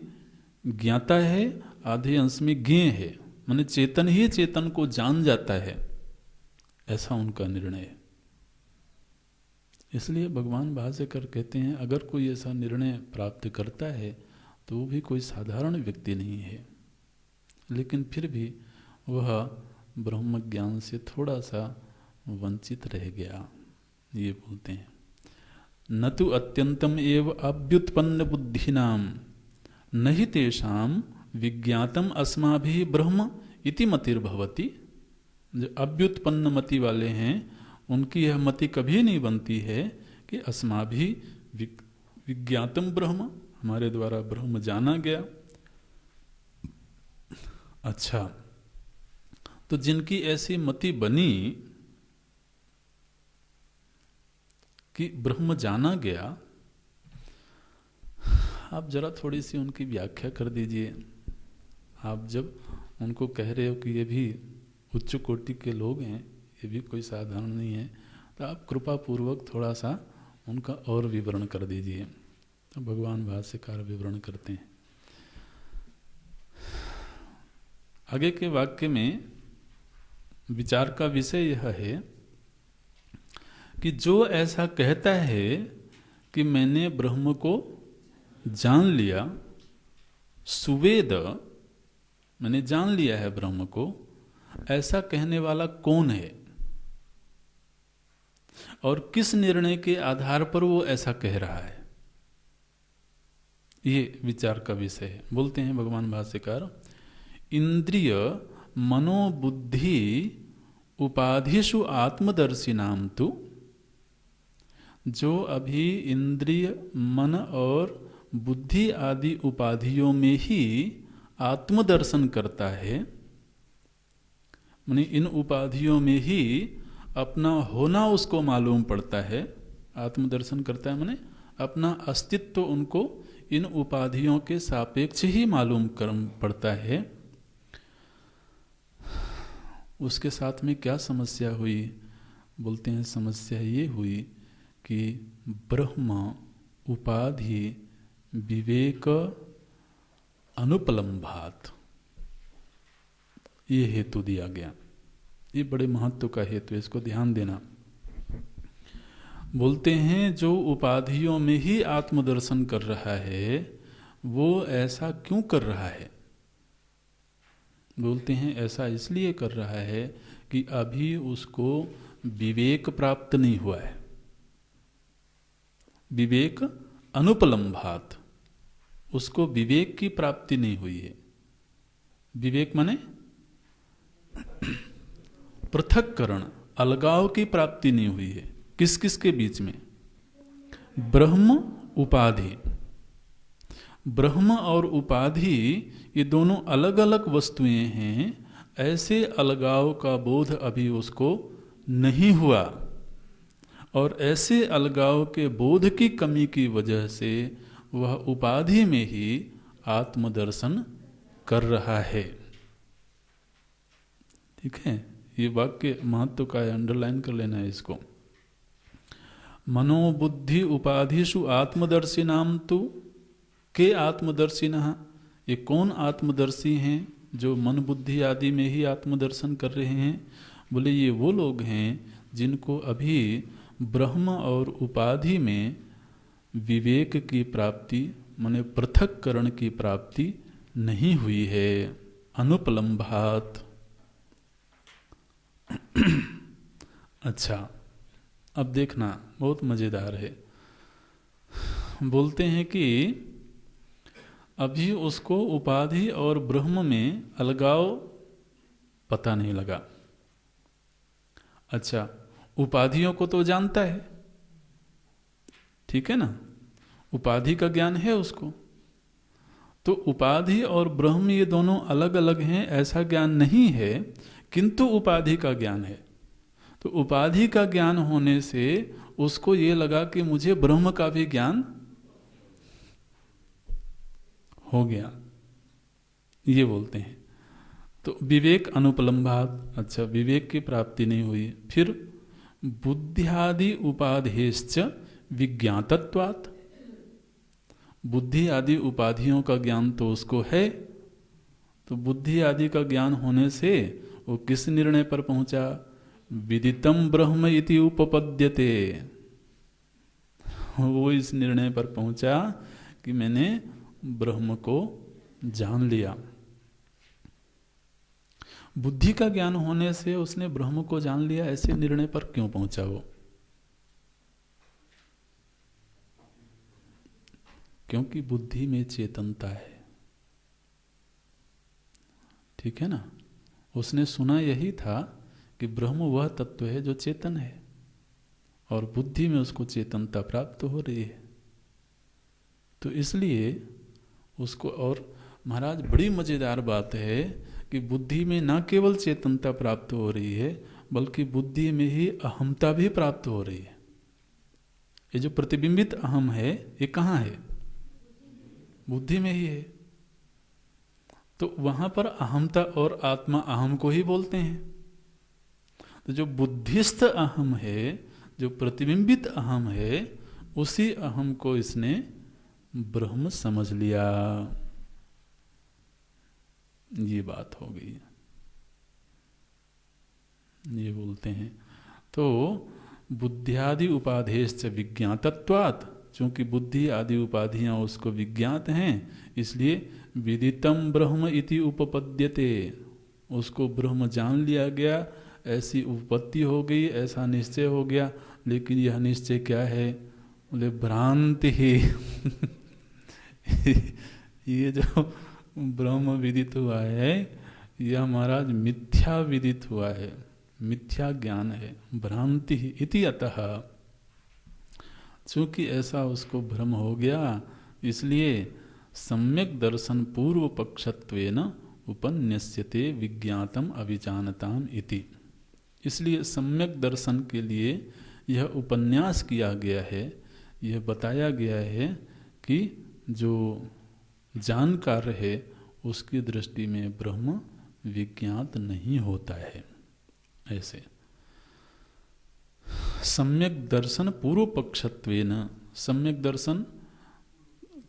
ज्ञाता है, आधे अंश में ज्ञेय है। माने चेतन ही चेतन को जान जाता है, ऐसा उनका निर्णय है। इसलिए भगवान भाष्यकर कहते हैं अगर कोई ऐसा निर्णय प्राप्त करता है तो वो भी कोई साधारण व्यक्ति नहीं है, लेकिन फिर भी वह ब्रह्म ज्ञान से थोड़ा सा वंचित रह गया। ये बोलते हैं न तो अत्यंतम एव अभ्युत्पन्न बुद्धिनाम नहि तेषाम विज्ञातम अस्माभिः ब्रह्म इति मतिर्भवति। जो अभ्युत्पन्न मति वाले हैं उनकी यह मति कभी नहीं बनती है कि अस्माभिः विज्ञातम ब्रह्म, हमारे द्वारा ब्रह्म जाना गया। अच्छा, तो जिनकी ऐसी मति बनी कि ब्रह्म जाना गया, आप जरा थोड़ी सी उनकी व्याख्या कर दीजिए। आप जब उनको कह रहे हो कि ये भी उच्च कोटि के लोग हैं, ये भी कोई साधारण नहीं है, तो आप कृपा पूर्वक थोड़ा सा उनका और विवरण कर दीजिए। तो भगवान भाष्यकार विवरण करते हैं। आगे के वाक्य में विचार का विषय यह है कि जो ऐसा कहता है कि मैंने ब्रह्म को जान लिया, सुवेद, मैंने जान लिया है ब्रह्म को, ऐसा कहने वाला कौन है और किस निर्णय के आधार पर वो ऐसा कह रहा है, ये विचार का विषय है। बोलते हैं भगवान भाष्यकार, इंद्रिय मनोबुद्धि उपाधिषु आत्मदर्शिनाम तु, जो अभी इंद्रिय मन और बुद्धि आदि उपाधियों में ही आत्मदर्शन करता है, माने इन उपाधियों में ही अपना होना उसको मालूम पड़ता है। आत्मदर्शन करता है माने अपना अस्तित्व उनको इन उपाधियों के सापेक्ष ही मालूम पड़ता है। उसके साथ में क्या समस्या हुई? बोलते हैं समस्या ये हुई कि ब्रह्म उपाधि विवेक अनुपलम्भात, ये हेतु दिया गया। ये बड़े महत्व का हेतु है, इसको ध्यान देना। बोलते हैं जो उपाधियों में ही आत्मदर्शन कर रहा है वो ऐसा क्यों कर रहा है? बोलते हैं ऐसा इसलिए कर रहा है कि अभी उसको विवेक प्राप्त नहीं हुआ है। विवेक अनुपलम्भात, उसको विवेक की प्राप्ति नहीं हुई है। विवेक माने पृथक्करण, अलगाव की प्राप्ति नहीं हुई है। किस किस के बीच में? ब्रह्म उपाधि। ब्रह्म और उपाधि ये दोनों अलग अलग वस्तुएं हैं। ऐसे अलगाव का बोध अभी उसको नहीं हुआ, और ऐसे अलगाव के बोध की कमी की वजह से वह उपाधि में ही आत्मदर्शन कर रहा है। ठीक है, ये वाक्य महत्व का है, अंडरलाइन कर लेना है इसको। मनोबुद्धि उपाधिषु आत्मदर्शिनाम तु के आत्मदर्शिनः, ये कौन आत्मदर्शी हैं जो मन बुद्धि आदि में ही आत्मदर्शन कर रहे हैं? बोले ये वो लोग हैं जिनको अभी ब्रह्म और उपाधि में विवेक की प्राप्ति माने पृथक्करण की प्राप्ति नहीं हुई है, अनुपलम्भात। अच्छा, अब देखना बहुत मजेदार है। बोलते हैं कि अभी उसको उपाधि और ब्रह्म में अलगाव पता नहीं लगा। अच्छा, उपाधियों को तो जानता है, ठीक है ना, उपाधि का ज्ञान है उसको। तो उपाधि और ब्रह्म ये दोनों अलग अलग हैं ऐसा ज्ञान नहीं है, किंतु उपाधि का ज्ञान है। तो उपाधि का ज्ञान होने से उसको ये लगा कि मुझे ब्रह्म का भी ज्ञान हो गया, ये बोलते हैं। तो विवेक अनुपलम्भात, अच्छा विवेक की प्राप्ति नहीं हुई। फिर बुद्धियादि उपाधेश्च विज्ञातत्वात्, बुद्धि आदि उपाधियों का ज्ञान तो उसको है, तो बुद्धि आदि का ज्ञान होने से वो किस निर्णय पर पहुंचा? विदितम ब्रह्म इति उपपद्यते, वो इस निर्णय पर पहुंचा कि मैंने ब्रह्म को जान लिया। बुद्धि का ज्ञान होने से उसने ब्रह्म को जान लिया, ऐसे निर्णय पर क्यों पहुंचा वो? क्योंकि बुद्धि में चेतनता है, ठीक है ना। उसने सुना यही था कि ब्रह्म वह तत्व है जो चेतन है, और बुद्धि में उसको चेतनता प्राप्त हो रही है। तो इसलिए उसको, और महाराज बड़ी मजेदार बात है कि बुद्धि में न केवल चेतनता प्राप्त हो रही है, बल्कि बुद्धि में ही अहमता भी प्राप्त हो रही है। ये जो प्रतिबिंबित अहम है, ये कहाँ है? बुद्धि में ही है। तो वहां पर अहमता और आत्मा अहम को ही बोलते हैं। तो जो बुद्धिस्थ अहम है, जो प्रतिबिंबित अहम है, उसी अहम को इसने ब्रह्म समझ लिया। ये बात हो गई, ये बोलते हैं। तो बुद्धियादि उपाधेश्च विज्ञातत्वात्, चूंकि बुद्धि आदि उपाधियां उसको विज्ञात हैं, इसलिए विदितम ब्रह्म इति उपपद्यते, उसको ब्रह्म जान लिया गया, ऐसी उपपत्ति हो गई, ऐसा निश्चय हो गया। लेकिन यह निश्चय क्या है? बोले भ्रांति ही ये जो ब्रह्म विदित हुआ है, यह महाराज मिथ्या विदित हुआ है, मिथ्या ज्ञान है, भ्रांति ही इति अतः। चूंकि ऐसा उसको भ्रम हो गया, इसलिए सम्यक दर्शन पूर्व पक्षत्वेन उपन्यस्यते विज्ञातम अभिजानताम इति। इसलिए सम्यक दर्शन के लिए यह उपन्यास किया गया है, यह बताया गया है कि जो जानकार है उसकी दृष्टि में ब्रह्म विज्ञात नहीं होता है। ऐसे सम्यक दर्शन पूर्व पक्षत्वेन, सम्यक दर्शन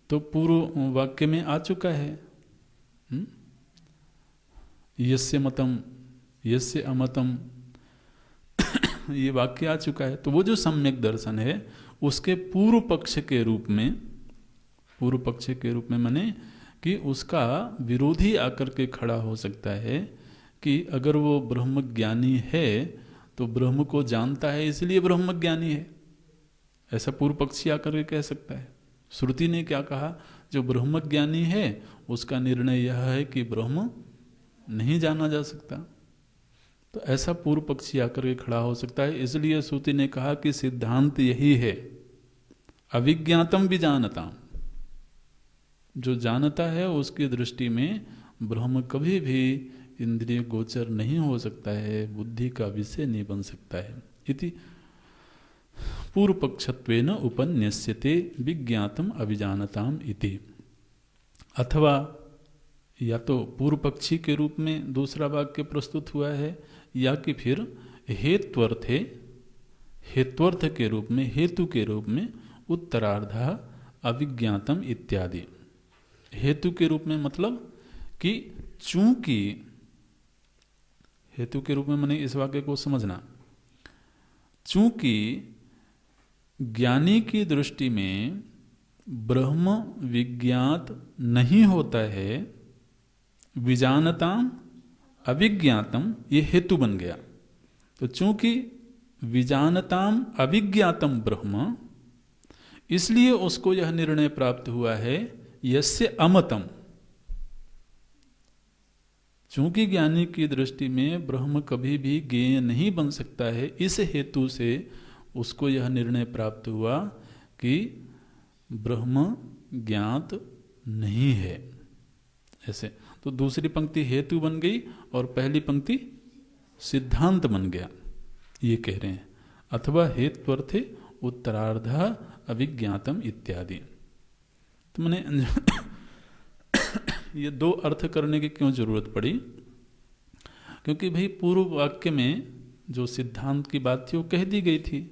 तो पूर्व वाक्य में आ चुका है। यस्य मतम यस्य अमतम ये वाक्य आ चुका है। तो वो जो सम्यक दर्शन है उसके पूर्व पक्ष के रूप में, पूर्व पक्ष के रूप में माने कि उसका विरोधी आकर के खड़ा हो सकता है कि अगर वो ब्रह्म ज्ञानी है तो ब्रह्म को जानता है इसलिए ब्रह्म ज्ञानी है, ऐसा पूर्व पक्षी आकर के कह सकता है। श्रुति ने क्या कहा? जो ब्रह्मज्ञानी है उसका निर्णय यह है कि ब्रह्म नहीं जाना जा सकता। तो ऐसा पूर्व पक्षी आकर के खड़ा हो सकता है। इसलिए श्रुति ने कहा कि सिद्धांत यही है, अविज्ञातम भी जानता, जो जानता है उसकी दृष्टि में ब्रह्म कभी भी इंद्रिय गोचर नहीं हो सकता है, बुद्धि का विषय नहीं बन सकता है। इति पूर्व पक्षत्वेन उपन्यस्यते विज्ञातम अभिजानताम इति। अथवा या तो पूर्व पक्षी के रूप में दूसरा वाक्य प्रस्तुत हुआ है, या कि फिर हेत्वर्थ के रूप में, हेतु के रूप में उत्तरार्धा अविज्ञातम इत्यादि। हेतु के रूप में मतलब कि चूंकि, हेतु के रूप में मैंने इस वाक्य को समझना, चूंकि ज्ञानी की दृष्टि में ब्रह्म विज्ञात नहीं होता है, विजानताम अविज्ञातम ये हेतु बन गया। तो चूंकि विजानताम अविज्ञातम ब्रह्म, इसलिए उसको यह निर्णय प्राप्त हुआ है यस्य अमतम। चूंकि ज्ञानी की दृष्टि में ब्रह्म कभी भी ज्ञेय नहीं बन सकता है, इस हेतु से उसको यह निर्णय प्राप्त हुआ कि ब्रह्म ज्ञात नहीं है। ऐसे तो दूसरी पंक्ति हेतु बन गई और पहली पंक्ति सिद्धांत बन गया, ये कह रहे हैं। अथवा हेत्वर्थे उत्तरार्धा अविज्ञातम इत्यादि। तो मैंने ये दो अर्थ करने की क्यों जरूरत पड़ी? क्योंकि भाई पूर्व वाक्य में जो सिद्धांत की बात थी वो कह दी गई थी,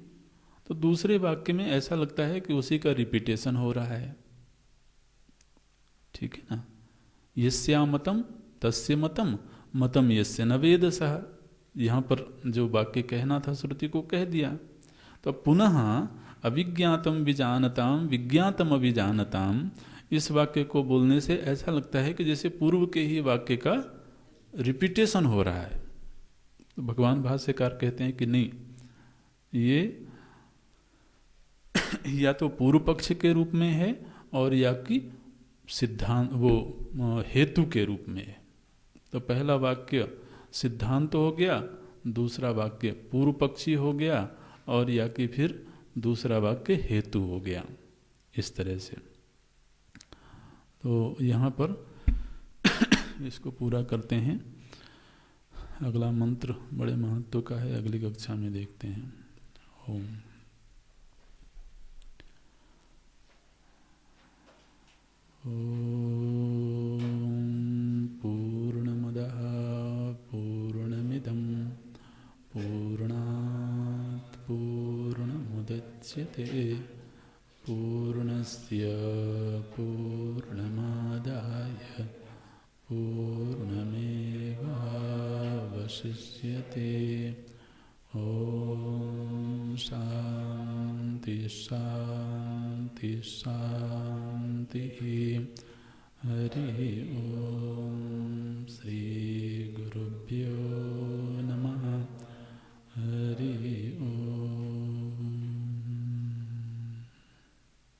तो दूसरे वाक्य में ऐसा लगता है कि उसी का रिपीटेशन हो रहा है। ठीक है ना? यस्या मतम तस्य मतम मतम यस्य न वेद सह, यहाँ पर जो वाक्य कहना था श्रुति को कह दिया। तो पुनः अविज्ञातम विजानताम विज्ञातम अविजानताम, इस वाक्य को बोलने से ऐसा लगता है कि जैसे पूर्व के ही वाक्य का रिपीटेशन हो रहा है। तो भगवान भाष्यकार कहते हैं कि नहीं, ये या तो पूर्व पक्ष के रूप में है और या कि सिद्धांत वो हेतु के रूप में है। तो पहला वाक्य सिद्धांत हो गया, दूसरा वाक्य पूर्व पक्षी हो गया, और या कि फिर दूसरा वाक्य हेतु हो गया, इस तरह से। तो यहाँ पर इसको पूरा करते हैं। अगला मंत्र बड़े महत्व का है, अगली कक्षा में देखते हैं। ओम पूर्णमदः पूर्णमिदं पूर्णात् पूर्णमुदच्यते पूर्णस्य पूर्णमादाय पूर्णमेवावशिष्यते। ॐ शान्ति शान्ति शान्तिः। हरि ओम श्री